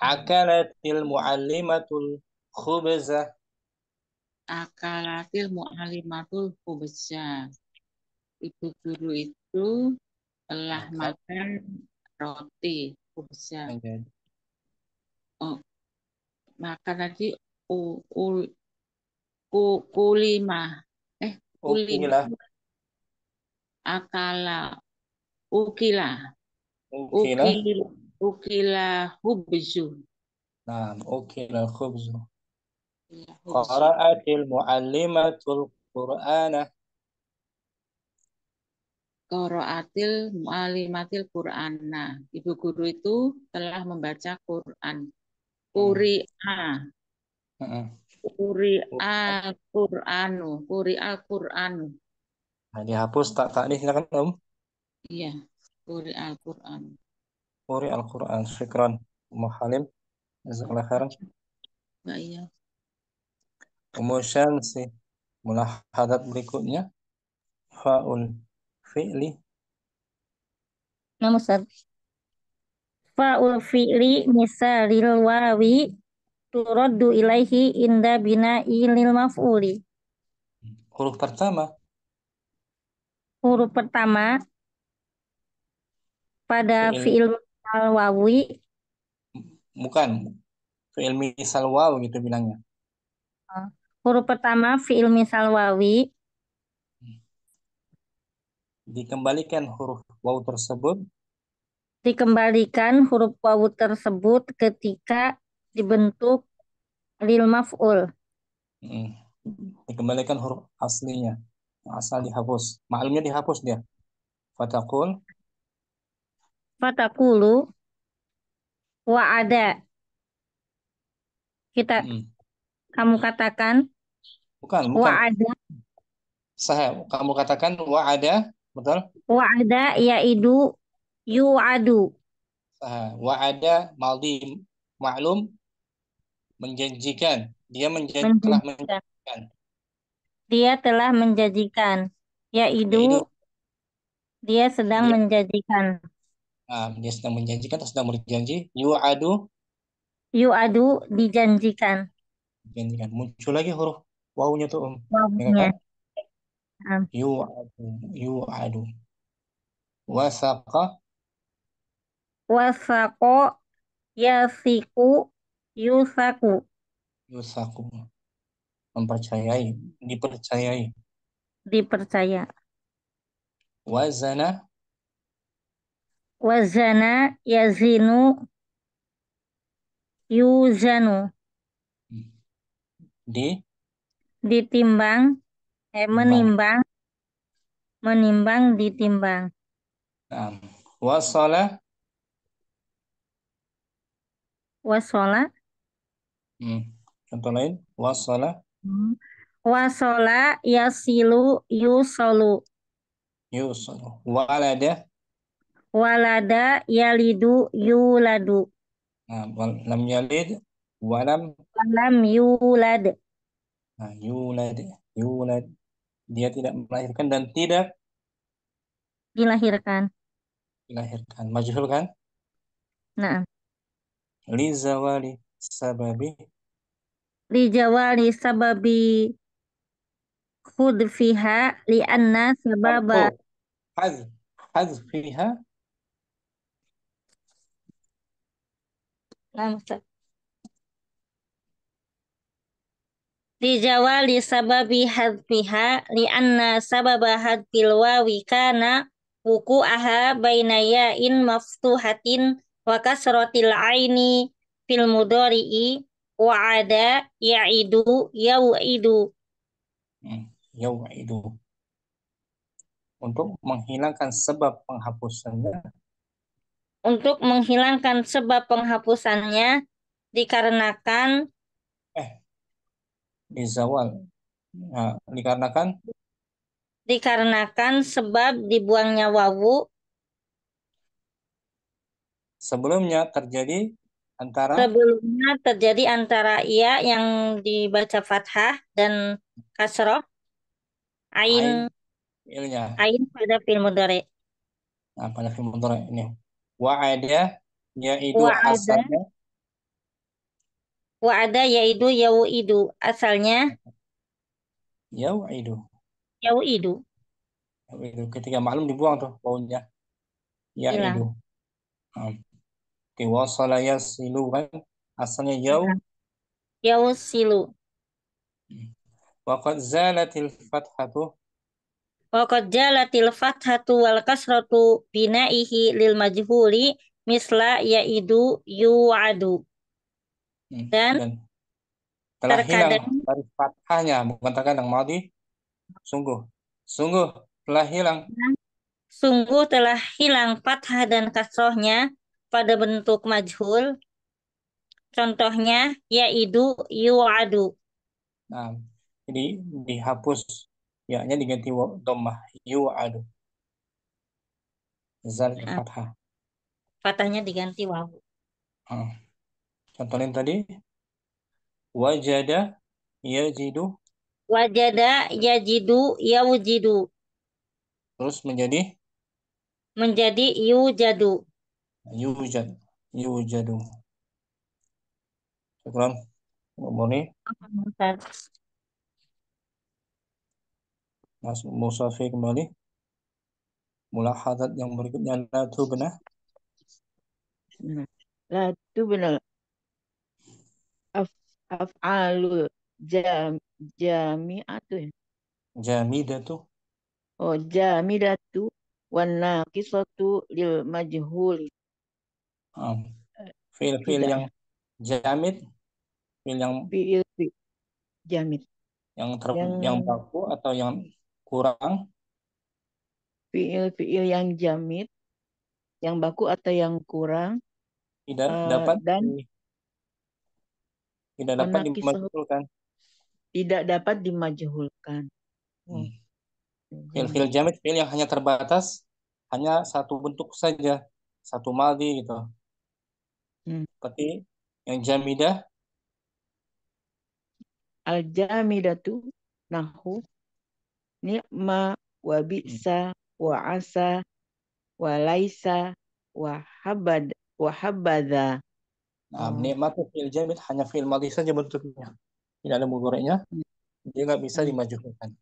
Akalatil mu'allimatul khubza. Akalatil mu'allimatul khubza. Ibu guru itu telah makan roti khubza. Makan tadi kulima. Ukila hubzu. Ukila khubzu. Ya, hubs. Qara'atil muallimatul Qur'ana. Qiraatil mu'allimatil Qur'an. Nah, ibu guru itu telah membaca Quran. Quri'a. Quri'al Qur'anu. Nah, dihapus tak ini silakan Om. Iya, Quri'al Qur'an. Quri Al-Quran. Syukran. Ummu Halim. Jazakallah khairan. Mbak iya. Ummu Syamsi. Mulahadat berikutnya. Fa'ul fi'li. Nah, Ustaz. Fa'ul fi'li misalil wawi turaddu ilaihi inda bina'i lil maf'uli. Huruf pertama. Huruf pertama pada Fi'il. fi'il misal wawi, Bukan. Fi'il misal waw gitu bilangnya. huruf pertama fi'il misal wawi Dikembalikan huruf waw tersebut dikembalikan huruf wawu tersebut ketika dibentuk lil maf'ul. Dikembalikan huruf aslinya. Asal dihapus. Maklumnya dihapus dia. Fatakul. Fatakulu wa'ada. Kamu katakan Bukan. wa'ada. Kamu katakan wa'ada. Betul? Wa'ada yaidu yu'adu. Wa'ada maldi maklum menjanjikan. Dia telah menjanjikan. Dia telah menjanjikan. Yaidu dia sedang menjanjikan. Dia sedang menjanjikan atau sedang berjanji. Yu'adu. Yu'adu dijanjikan. Dijanjikan. Muncul lagi huruf wawunya tuh Om. Wawunya. Yu'adu. Wasaqa. Wasaqo yasiku yusaku. Yusaku. Mempercayai. Dipercayai. Dipercaya. Wazana. Wazana yazinu yuzanu. Ditimbang. Menimbang ditimbang. Wasala. Wasola. Contoh lain. Wasala. Wasola yasilu yusolu. Yusolu. Walada. Walada yalidu yuladu. Lam yalid. Walam yulad. Yulad. Dia tidak melahirkan dan tidak dilahirkan. Majhul kan? Nah. Li zawali sababi khudfiha li'anna sababa hazfiha. Dijawali sababi hadfiha li'anna sababa hadfil wawi kana wuku'aha baina ya'in maftuhatin wa kasratil aini fil mudhari'i wa'ada ya'idu yau'idu. Yau'idu. Untuk menghilangkan sebab penghapusannya. Dikarenakan Dizawal. Dikarenakan sebab dibuangnya wawu. Sebelumnya terjadi antara ia yang dibaca fathah dan kasroh ain pada fi'il mudhari. Pada fi'il mudhari ini. Wa'ada yaidu asalnya. Wa'ada yaidu yau'idu asalnya. Yau'idu. Ketika maklum dibuang tuh wawunya. Yaidu. Wasala yasilu kan asalnya yausilu. Waqad zalatil fathatu wal kasratu binaihi lil majhuli misla yaidu yu'adu. Dan Telah hilang terkadang dari fathahnya, bukan terkadang madi. Sungguh. Sungguh telah hilang. sungguh telah hilang fathah dan kasrohnya pada bentuk majhul. Contohnya yaidu yu'adu. Nah, jadi dihapus ya-nya diganti dhammah yu'adu. Zalnya Nah, fathah. fathahnya diganti wawu. Contohin tadi wajada yajidu Wajada yajidu yawjidu. terus menjadi Menjadi yujadu. yujad yujadu. Syukran. Ini Mas Musafi kembali. Mulahadat yang berikutnya la tubna. La tubna af'alul jami'atu ya. Jamidatu. Oh, jamidatu wan naqisatu lil majhuli. Fiil-fiil Tidak. yang jamid, fiil yang Fiil jamid. yang baku atau yang kurang. Fiil-fiil yang jamid, yang baku atau yang kurang. Tidak dapat Dan tidak dapat dimajhulkan. Tidak dapat dimajhulkan. Fiil-fiil jamid, fiil yang hanya terbatas, hanya satu bentuk saja, satu madhi gitu. Seperti yang jamidah. Al-jamidatu nahu ni'ma wa bi'sa wa asa wa laisa wa habadha. Nah, nikmat itu fiil jamid, hanya fiil madhi saja bentuknya. Tidak ada mudhari'nya. Dia nggak bisa dimajhulkan.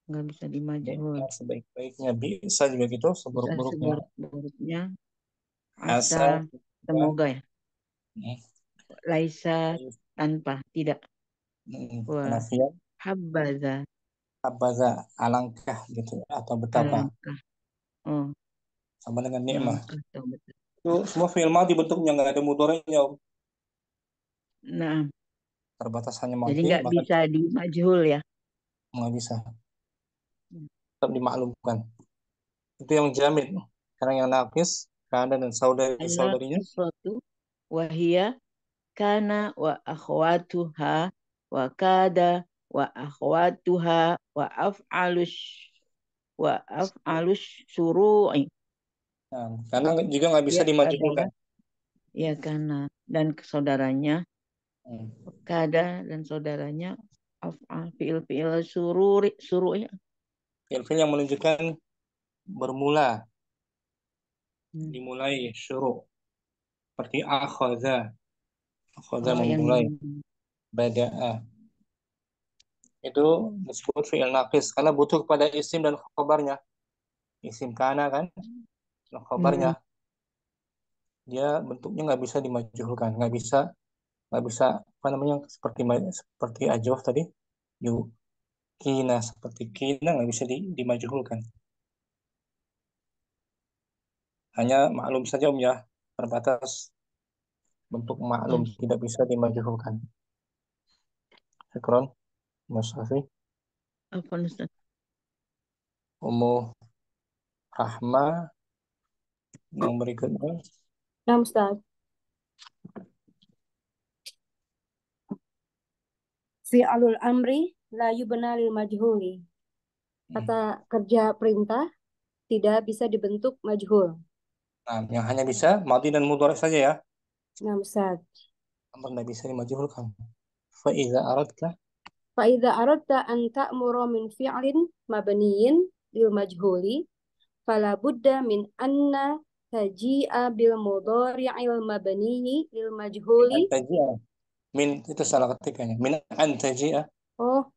Nggak bisa dimajhul. Sebaik-baiknya bisa juga gitu, seburuk-buruknya asa, semoga ya. Laisa, tanpa, tidak. Wah, habbaza, alangkah gitu atau betapa. Alangkah. Sama dengan nikmah. Itu semua fiil madhi bentuknya, nggak ada mudhari'nya. Nah, terbatas hanya madhi. jadi nggak bisa dimajhul ya. Nggak bisa. Tetap dimaklumkan. Itu yang jamid. Sekarang yang naqis, kana dan saudari-saudarinya. Suatu wahia kana wa akhwatuha wa kada wa akhwatuha wa af'alus syuru'i. Nah, karena juga nggak bisa dimajhulkan. Ya, karena dan saudaranya kada dan saudaranya af'al fi'il suru'i Fiil-fiil yang menunjukkan bermula, dimulai syuru', seperti akhadha memulai, bada'a, itu disebut fi'il naqis karena butuh kepada isim dan khabarnya. Isim kana kan, dan khabarnya dia bentuknya nggak bisa dimajhulkan, nggak bisa apa namanya, seperti ajwaf tadi, kina, seperti kina nggak bisa dimajhulkan. Hanya maklum saja ya, terbatas bentuk maklum, tidak bisa dimajhulkan. Syukron, Mas Safi. Apa Ustaz? Ummu Rahma yang berikutnya. Nah, Ustaz. Fi'alul amri la yubna lil majhuli. Kata kerja perintah tidak bisa dibentuk majhul. Nah, yang hanya bisa madhi dan mudhari saja ya. Nah, Ustaz. Tidak bisa dimajhulkan. Fa'idha aradta an ta'mura min fi'lin mabniyin lil majhuli fala budda min anna taji'a bil mudhari'il mabniyi lil majhuli. Min itu salah ketikanya. Min an taji'a. Oh,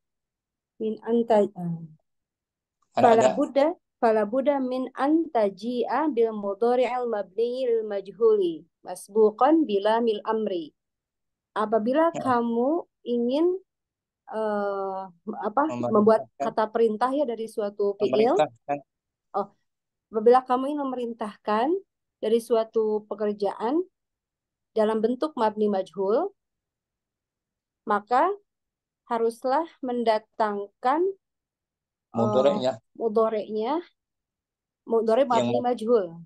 min an taji'a. Fala budda min an taji'a bil mudhari'il mabniyi lil majhuli masbuqan bila mil amri. Apabila kamu ingin membuat kata perintah ya dari suatu fi'il. Apabila kamu ingin memerintahkan dari suatu pekerjaan dalam bentuk mabni majhul, maka haruslah mendatangkan Mudoreknya mudoreknya, mudorek yang mabni majhul,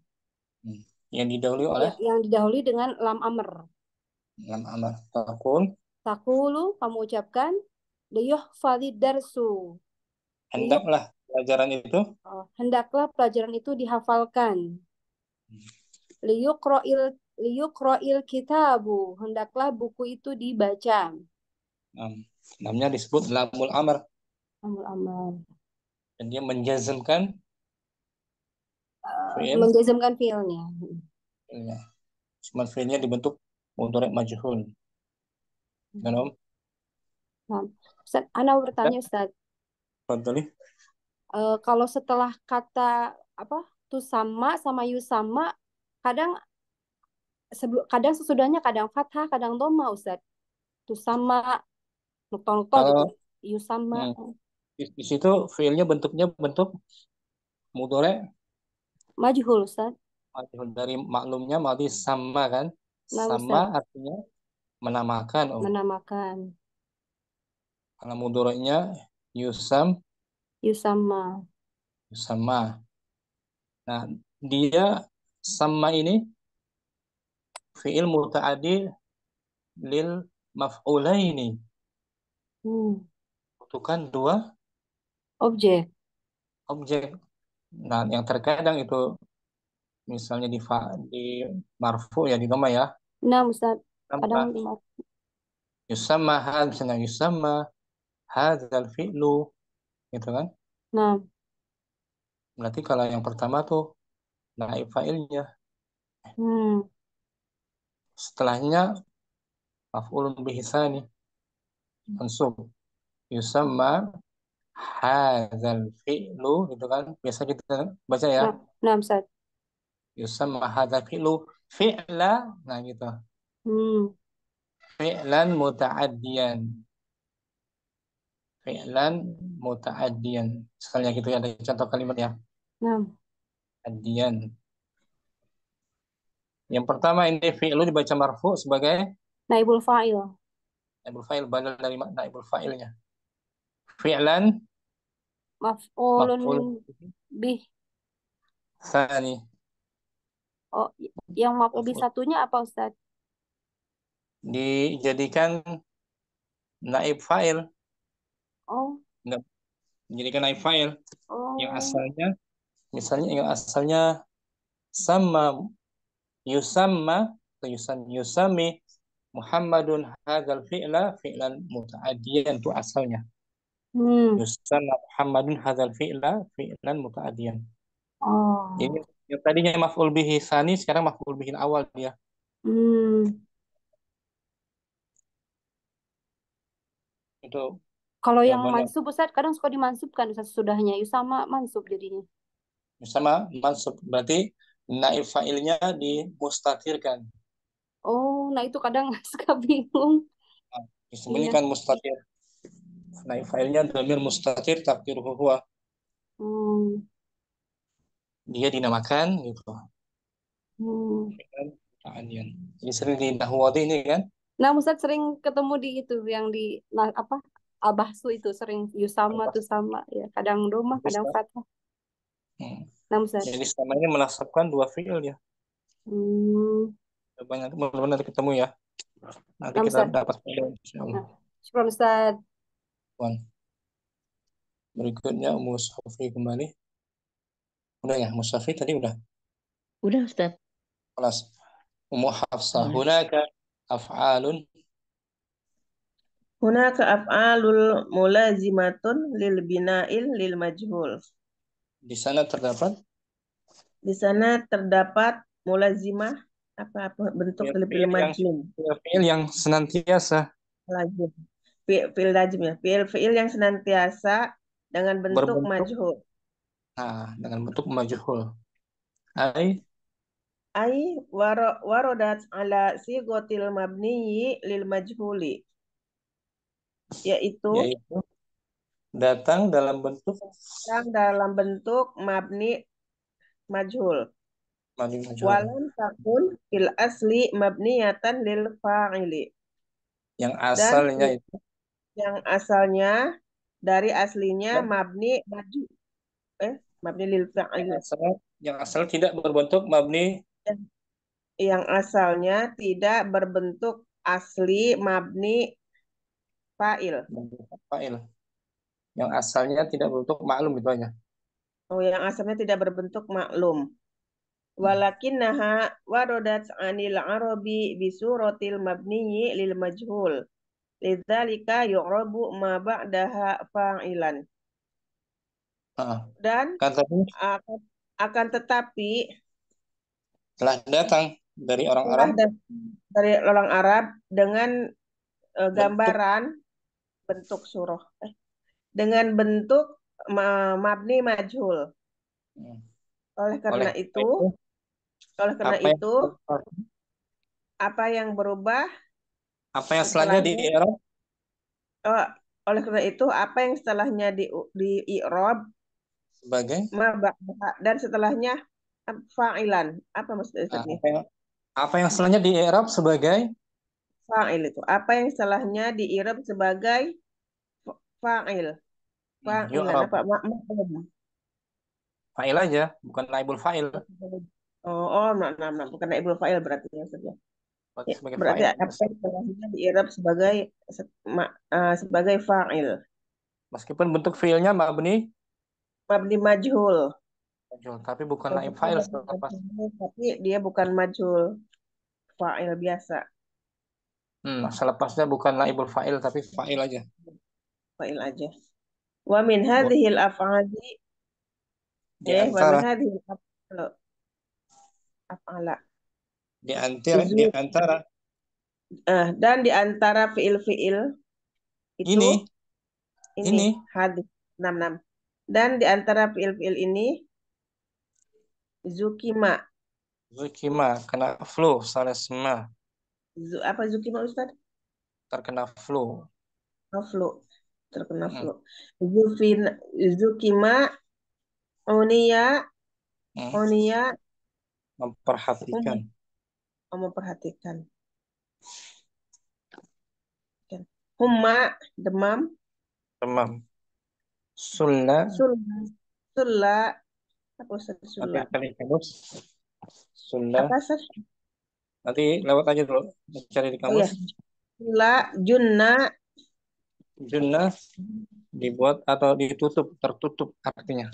yang didahului oleh yang didahului dengan lam amr. lam amar. Takul Takulu, kamu ucapkan liyuhfadid darsu. hendaklah pelajaran itu Hendaklah pelajaran itu dihafalkan. Liyuqra'il kitabu. Hendaklah buku itu dibaca. namanya disebut lamul amar Amul amal. dan dia menjazmkan fiil. Menjazmkan fiilnya. Ya. Cuma fiilnya dibentuk mudhari' majhul. Nah, Ustaz, Ana bertanya Ustaz. Fadhali. Kalau setelah kata apa tu sama yusama, kadang sesudahnya kadang fathah, kadang dhamma Ustaz. Tu sama nukta-nukta gitu. Kalau Yusama. di situ fiilnya bentuknya bentuk mudhari' Majhul Ustaz. majhul, dari maklumnya madi sama kan? Nah Sama Ustaz, artinya menamakan. menamakan. Kalau mudhari'nya Yusama. sama. Nah, dia sama ini fiil muta'addi lil maf'ulaini. Butuhkan dua Objek. objek. Nah, yang terkadang itu misalnya di marfu ya, di dhamma ya. Nah Ustaz, kadang Sama yusamma had, misalnya yusamma hadzal fi'lu gitu kan. Nah, Berarti kalau yang pertama tuh naib fa'ilnya. Setelahnya maf'ulun bihi tsani mansub. Yusamma hadzal fi'lu gitu kan. Biasa kita baca ya. nah Ustaz. Yusamma hadzal fi'lu fi'la, nah gitu. Fi'lan muta'addiyan. Fi'lan muta'addiyan. Sekalinya gitu ya, ada contoh kalimat ya. Addiyan. Yang pertama ini fi'lu dibaca marfu sebagai Naibul fa'il. naibul fa'il, badal dari naibul fa'ilnya. Fi'lan Maf'ulun maf'ul bih. tsani. Oh, yang maf'ul bih satunya apa Ustaz? Dijadikan naib fa'il. Oh. Enggak, dijadikan naib fa'il. Yang asalnya, misalnya yang asalnya sama yusamma atau yusami Muhammadun hadzal fi'la fi'lan muta'addiyan, itu asalnya. Yusamma Muhammadun hadzal fi'la fi'lan muta'addiyan. Ini yang tadinya maf'ul bihi tsani sekarang maf'ul bihi awal dia. Itu kalau yang jawabannya. mansub Ustaz kadang suka dimansubkan Ustaz sudahnya sama mansub jadinya. Sama mansub berarti naib fa'ilnya dimustatirkan. Oh, nah itu kadang suka bingung. Disembunyikan mustatir. Naib fa'ilnya dhamir mustatir takdiruhu huwa. Dia dinamakan gitu. Jadi sering di nahwati ini kan. Nah, Ustaz sering ketemu di itu yang di apa? Abahsu itu sering yusama tuh sama ya. Kadang doma, kadang fathah. Nah, Ustaz. Jadi sama ini menasabkan dua fi'il ya. Banyak teman-teman nanti ketemu ya. Nanti kita dapat insyaallah. Syukur Ustaz. Berikutnya Musafi kembali. Udah ya, Musafi tadi udah. Udah Ustaz. Kelas. Ummu Hafsah. Hunaka af'alun. Hunaka af'alul mulazimatun lil bina'il lil majhul. Di sana terdapat mulazimah apa bentuk dari fi'il majhul. Fi'il yang senantiasa. Lazim. Fi'il lazim ya. Fi'il yang senantiasa dengan bentuk majhul. Nah, dengan bentuk majhul. Warodat ala sigotil mabniyi lil majhuli. Yaitu datang dalam bentuk mabni majhul. Walam takun fil asli mabniyatan lil fa'ili. Yang Dan asalnya itu yang asalnya dari aslinya ya, mabni maju. Mabni lil yang fa'il. asal yang asal tidak berbentuk mabni Yang asalnya tidak berbentuk asli mabni fa'il. fa'il. Yang asalnya tidak berbentuk maklum itu aja. Oh, yang asalnya tidak berbentuk maklum. Walakinnaha warodat anil arabi bisuratil mabniyi lil majhul. Lidzalika yu'rabu ma ba'daha fa'ilan. Heeh. Dan Kan tadi akan tetapi telah datang dari orang telah Arab dari orang Arab dengan bentuk gambaran bentuk surah dengan bentuk mabni majhul. hmm, Oleh oleh karena karena itu, itu oleh karena apa yang itu apa yang berubah apa yang setelahnya di setelahnya Arab eh, oleh karena itu apa yang setelahnya di i'rab sebagai ma ba'daha, dan setelahnya fa'ilan. Apa maksudnya Ustaznya? apa yang setelahnya di Arab sebagai Fa'il itu. Apa yang setelahnya di i'rab sebagai fa'il. Fa'ilan yu'rab apa? Ma'lum. fa'il aja bukan naibul fa'il Bukan naibul fa'il berarti ya Ustaz ya. Ya, sebagai berarti fa'il apa yang setelahnya di i'rab sebagai sebagai fa'il. meskipun bentuk fiilnya mabni Mabni majhul. majhul, tapi bukan naib Bentuknya fa'il mabni selepas majhul, tapi dia bukan majhul. Fa'il biasa. selepasnya bukan naibul fa'il tapi fa'il aja. Fa'il aja. Wa min hadhil af'ali Di wa min antara hadhil af'ala. di antara Dan di antara fiil-fiil itu ini ini ini hadis 66. Dan di antara fiil-fiil ini zukima. zukima kena flu salesma Apa zukima Ustaz? terkena flu. Flu. Terkena Hmm. flu. Zukima unia unia Memperhatikan memperhatikan. Humma demam. demam sulla Sulla apa Ustaz nanti sulla? kali kamus sulla Apa Ustaz? nanti lewat aja dulu cari di Oh ya, kamus. sulla junna Junnah dibuat atau ditutup tertutup artinya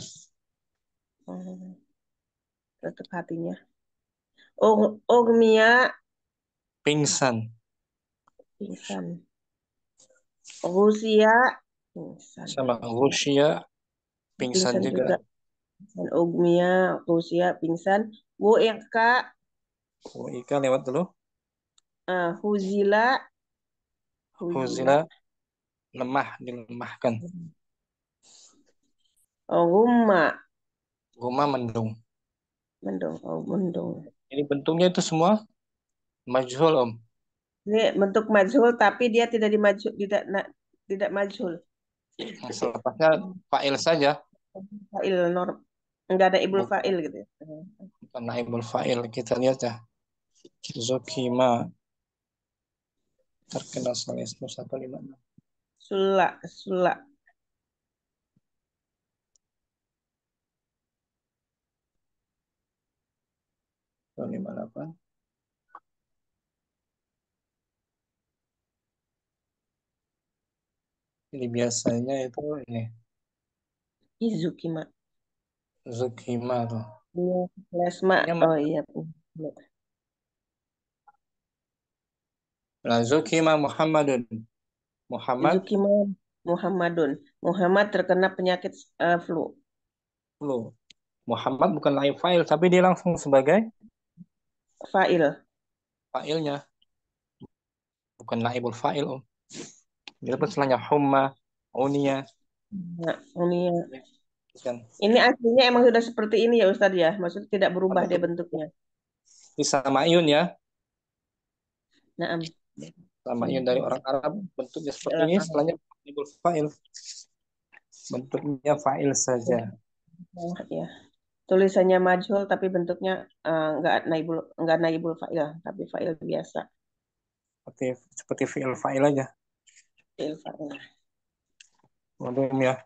tutup hatinya. Ogmia pingsan pingsan. Rusia pingsan. sama Rusia pingsan Pingsan juga. juga. Ogmia Rusia pingsan. Wu'ika Oh, Ika lewat dulu. huzila Huzila lemah dilemahkan. Gumma Guma mendung. mendung. Ini bentuknya itu semua majhul Om. Ini bentuk majhul tapi dia tidak majhul. Selepasnya fa'il saja. Fa'il norm. Enggak ada ibul Bukan, fa'il gitu ya. bukan naibul fa'il. Kita lihat ya. Zukima terkena salesma 156. Sulla. Apa? Ini biasanya itu ini Izukima. Zukima tuh. Lesma. Oh iya. Nah, Zukima Muhammadun. Muhammad Zukima Muhammadun. Muhammad terkena penyakit flu. flu. Muhammad bukan naib fa'il tapi dia langsung sebagai Fa'il. fa'ilnya. Bukan naibul fa'il Om. Dia pun setelahnya humma, unia. Nah, ini ya. Kan. Ini aslinya emang sudah seperti ini ya Ustadz ya. Maksudnya tidak berubah dia bentuknya. Sama Iyun ya. Nah, Sama Iyun dari orang Arab bentuknya seperti ini. Setelahnya naibul fa'il. Bentuknya fa'il saja. Ya. Tulisannya majhul tapi bentuknya enggak naibul fa'il tapi fa'il biasa. seperti fi'il fa'il aja. Fi'il fa'il. Belum ya.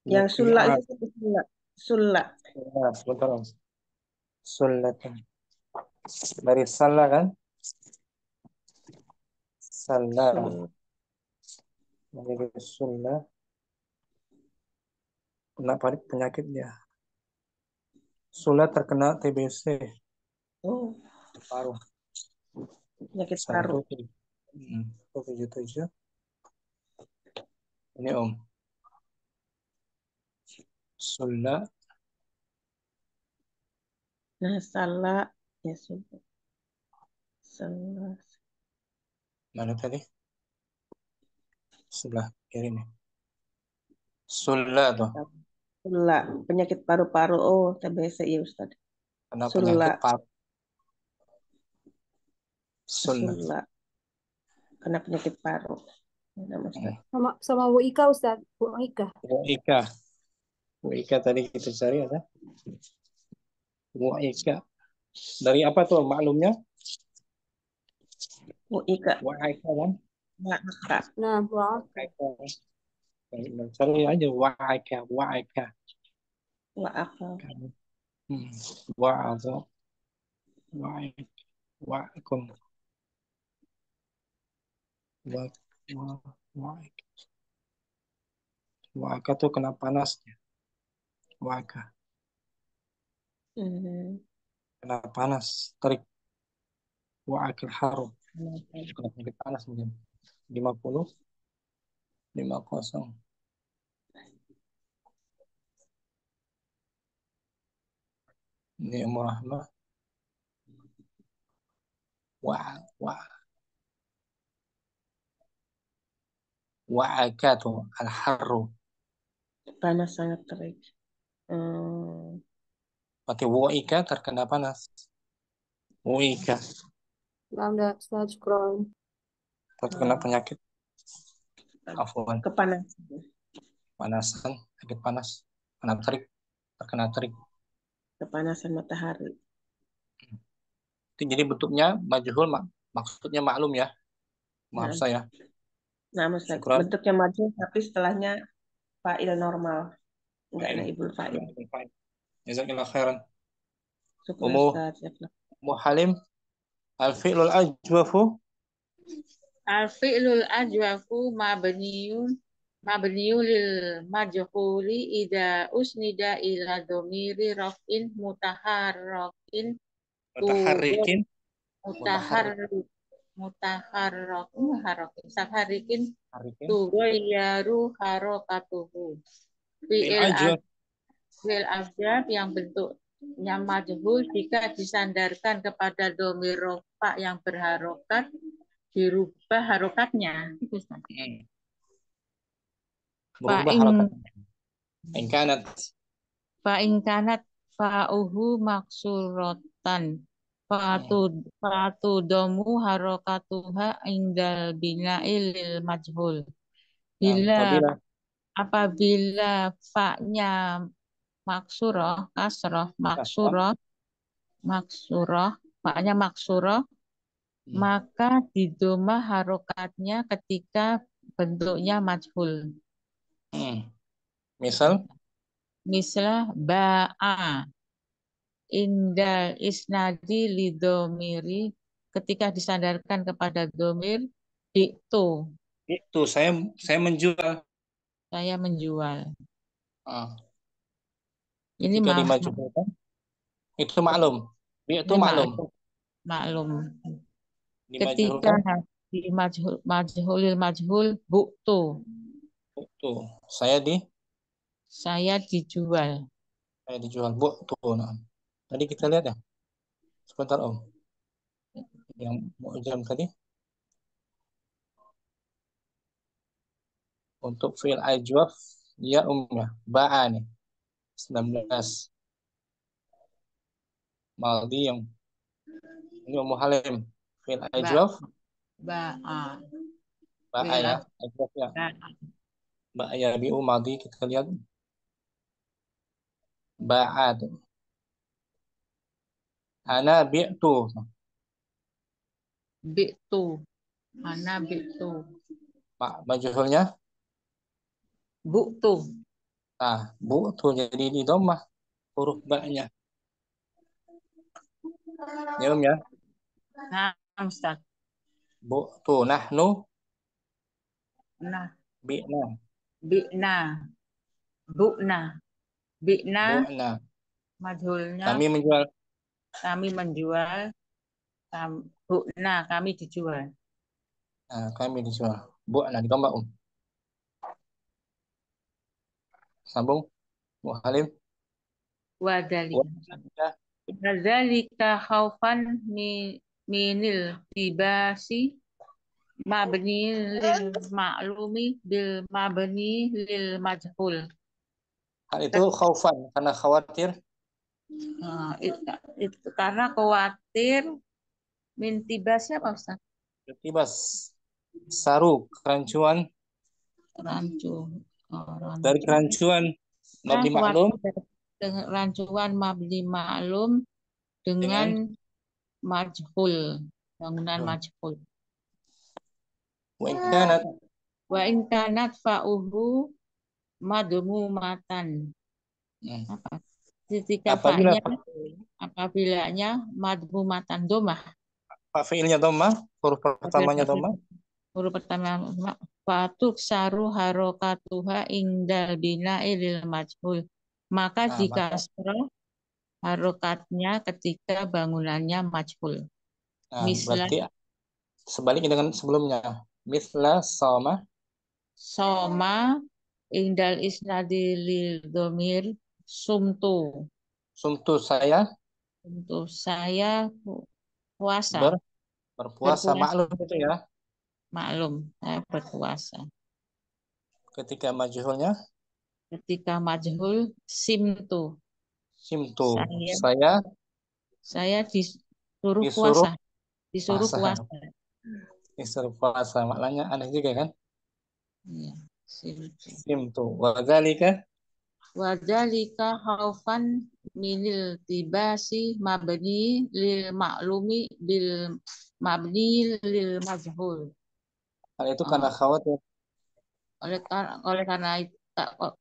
Yang sulla Muqi'at. itu sulla. Sulla. Nah, sebentar Om. Sullatan. Dari salah kan? Salah. Sulla. Dari sunnah. Kena penyakit dia. Sulah terkena TBC. Oh, Paru. penyakit Satu. paru. 77. Ini Om. Sunnah. Nah, salah. Ya sudah. Salah. Mana tadi? Sebelah kiri nih. Sunnah tuh. Sulla. Penyakit paru-paru. Oh, TBC ya Ustaz. Kena Sulla. penyakit paru. Sunnah. Sulla. Kena penyakit paru. Nama Ustaz. Sama Bu Ika Ustaz. Bu Ika. Ika. Ika tadi kita cari ada. Ika. Dari apa tuh maklumnya? Ika. Ika kan? Ika. Nah, Bu Ika. Cari aja Ika. Ika. Wa'adha. Wa'akum. Wa'aka tuh kena panasnya. Wa'aka. Kena panas. Terik. Wa'akil harum. Kena penyakit panas mungkin. 50. 50. Ini Umur Rahmah. Wa'aka tuh al-harru. Panas sangat terik. Berarti wa'ika terkena panas. Wa'ika. Lamda Ustaz, scroll. Terkena penyakit. Afwan. Kepanasan. Panasan. Sakit panas. Kena terik. Terkena terik. Kepanasan matahari. Jadi bentuknya majhul, maksudnya maklum ya. Maaf saya. Nah, bentuknya majhul tapi setelahnya fa'il normal. Enggak naibul fa'il. Jazakallah khairan. Syukur Halim, al-fi'lul ajwafu. Al-fi'lul ajwafu mabniun lil majhuli idza usnida ila dhamiri raf'in mutaharrikin tughayyaru harakatuhu. Fi'il ajwab yang bentuknya majhul jika disandarkan kepada dhamir rafa yang berharokat dirubah harokatnya. Berubah harokatnya. Fa'inkanat fa'uhu maksurotan fa'atu domu harokatuha indal bina'il lil majhul. Apabila fa'nya fa'nya maksuroh, maka didoma harokatnya ketika bentuknya majhul. Misal ba'a indal isnadi lidomiri ketika disandarkan kepada domir itu saya menjual. Saya menjual. Ini dimajukan. Itu maklum. Itu maklum. Maklum. Ketika majhulil majhul buktu. Saya dijual. Saya dijual. Buktu. Tadi kita lihat ya. Sebentar Om. Yang mu'jam tadi. Untuk fi'il ajwaf ya ya. Ba'a nih. 19. Maldi yang ini Ummu Halim. Fi'il ajwaf. Ba'a. Ba'a ya. Ajwaf ya. Ba'a ya bi'u maldi kita lihat. Ba'a tuh. Ana bi'tu. Ana bitu. Majhulnya. Bu'tu. Nah, bu'tu jadi di dhammah huruf ba-nya. Ya, ya. Nah, Ustaz. Bu'tu nahnu. Nah. Bi'na. Bi'na. Bu'na. Bi'na. Bu'na. Majhulnya. Kami menjual. Kami menjual. Bu'na, kami dijual. Nah, kami dijual. Bu'na di dhammah Sambung. Muhalim. Wadzalika khaufan minil tibasi mabni lil ma'lumi bil mabni lil majhul. Hal itu khaufan karena khawatir. Nah, itu karena khawatir min tibas siapa Ustaz? Tibas. Saru, kerancuan. Dari kerancuan mabni ma'lum. Dengan rancuan mabni ma'lum dengan majhul, bangunan majhul. Wa in kanat fa'uhu madmumatan. Ketika apabila madmumatan domah. Fi'ilnya domah, huruf pertamanya domah. Huruf pertama fatuk saru harokatuha indal bina'i lil majhul. Maka dikasroh harokatnya ketika bangunannya majhul. Berarti sebaliknya dengan sebelumnya. Misla soma. Soma indal isnadi lil domir sumtu. Sumtu saya. Sumtu saya puasa. Berpuasa. Maklum itu ya. Maklum, saya berpuasa. Ketika majhulnya? Ketika majhul simtu. Simtu. Saya disuruh puasa. Disuruh puasa. Disuruh puasa. Maknanya aneh juga kan? Iya. Simtu. Wadzalika khaufan minil tibasi mabni lil maklumi bil mabni lil majhul. Hal itu karena khawatir.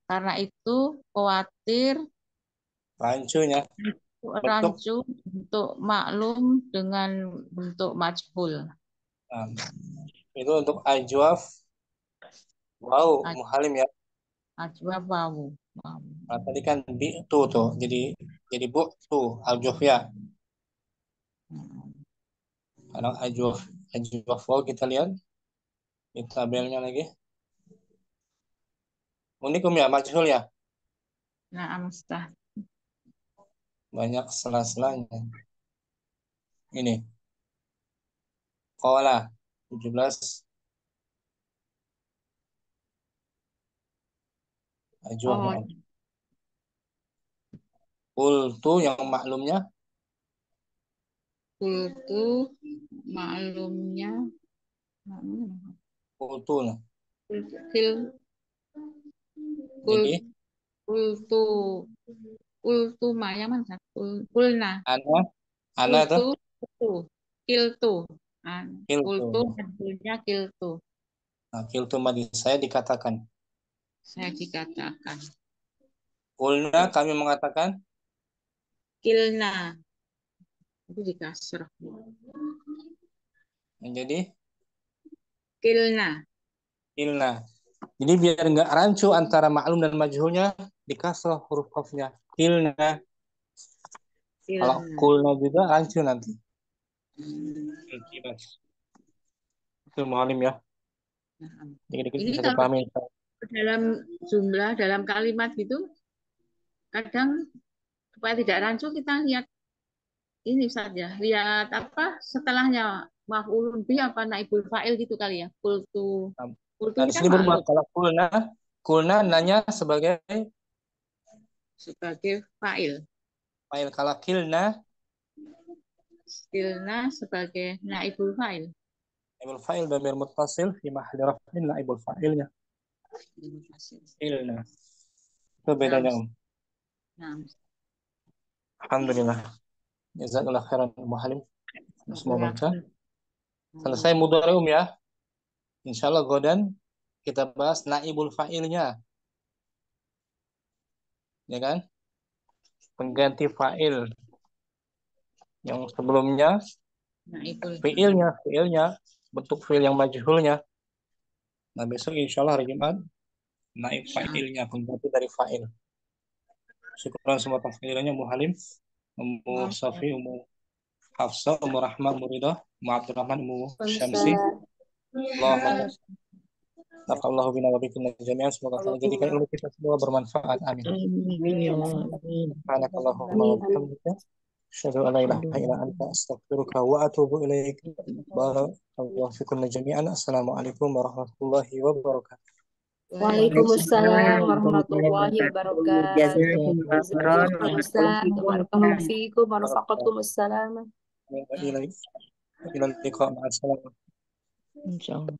Karena itu khawatir rancunya rancu bentuk maklum dengan bentuk majhul. Itu untuk ajwaf. Wow, muhalim ya. Ajwaf wow. Nah, tadi kan bi tuh. Jadi bu tuh ajwaf ya. Karena ajwaf wow kita lihat di tabelnya lagi. Unikum ya, majhul ya. Nah, Ustaz. Banyak sela-selanya. Ini. Qala 17. Ajwafnya. Qultu yang maklumnya. Qultu maklumnya. Qultu lah. Qultu yang mana? Qulna. Ana tuh. Qiltu. Qultu maksudnya qiltu. Nah, qiltu madi saya dikatakan. Saya dikatakan. Qulna kami mengatakan. Qilna. Itu dikasrah. Menjadi Qilna. Jadi biar nggak rancu antara maklum dan majhulnya, dikasrah huruf qafnya. Qilna. Kalau qulna juga rancu nanti. Itu muhalim ya. Dikit-dikit bisa dipahami. Dalam jumlah, dalam kalimat gitu, kadang supaya tidak rancu kita lihat ini saja, lihat apa setelahnya maf'ulun bih apa naibul fa'il gitu kali ya. Qultu di sini berubah. Kalau qulna nanya sebagai fa'il. Kalau qilna sebagai naibul fa'il. Naibul fa'il dhamir muttasil fi mahalli raf'in naibul fa'ilnya. Qilna. Itu bedanya, Alhamdulillah. Jazakallah khairan muhalim. Semua baca. Selesai mudhari ya. Insya Allah godan kita bahas naibul fa'ilnya, ya kan? Pengganti fa'il yang sebelumnya, fi'ilnya, bentuk fi'il yang majhulnya. Nah besok insya Allah hari Jumat naib fa'ilnya, pengganti dari fa'il. Syukuran semua takdirannya Ummu Halim, Ummu Safi, Ummu Hafsah, Ummu Rahman, Ummu Ridah, Ummu Abdurrahman, Ummu Syamsi. Nafa'allahu bina wa bikum jami'an. Semoga Allah jadikan ilmu kita semua bermanfaat. Amin. Subhanakallahumma wa bihamdika asyhadu an la ilaha illa anta astaghfiruka wa atubu ilaik. Barakallahu fikum jami'an. Assalamualaikum warahmatullahi wabarakatuh. Waalaikumsalam warahmatullahi wabarakatuh. Jazakumullah Ustaz, barakallahu fiikum wa rafaqakumulsalam. Ila liqa ma'as salam. Insyaallah.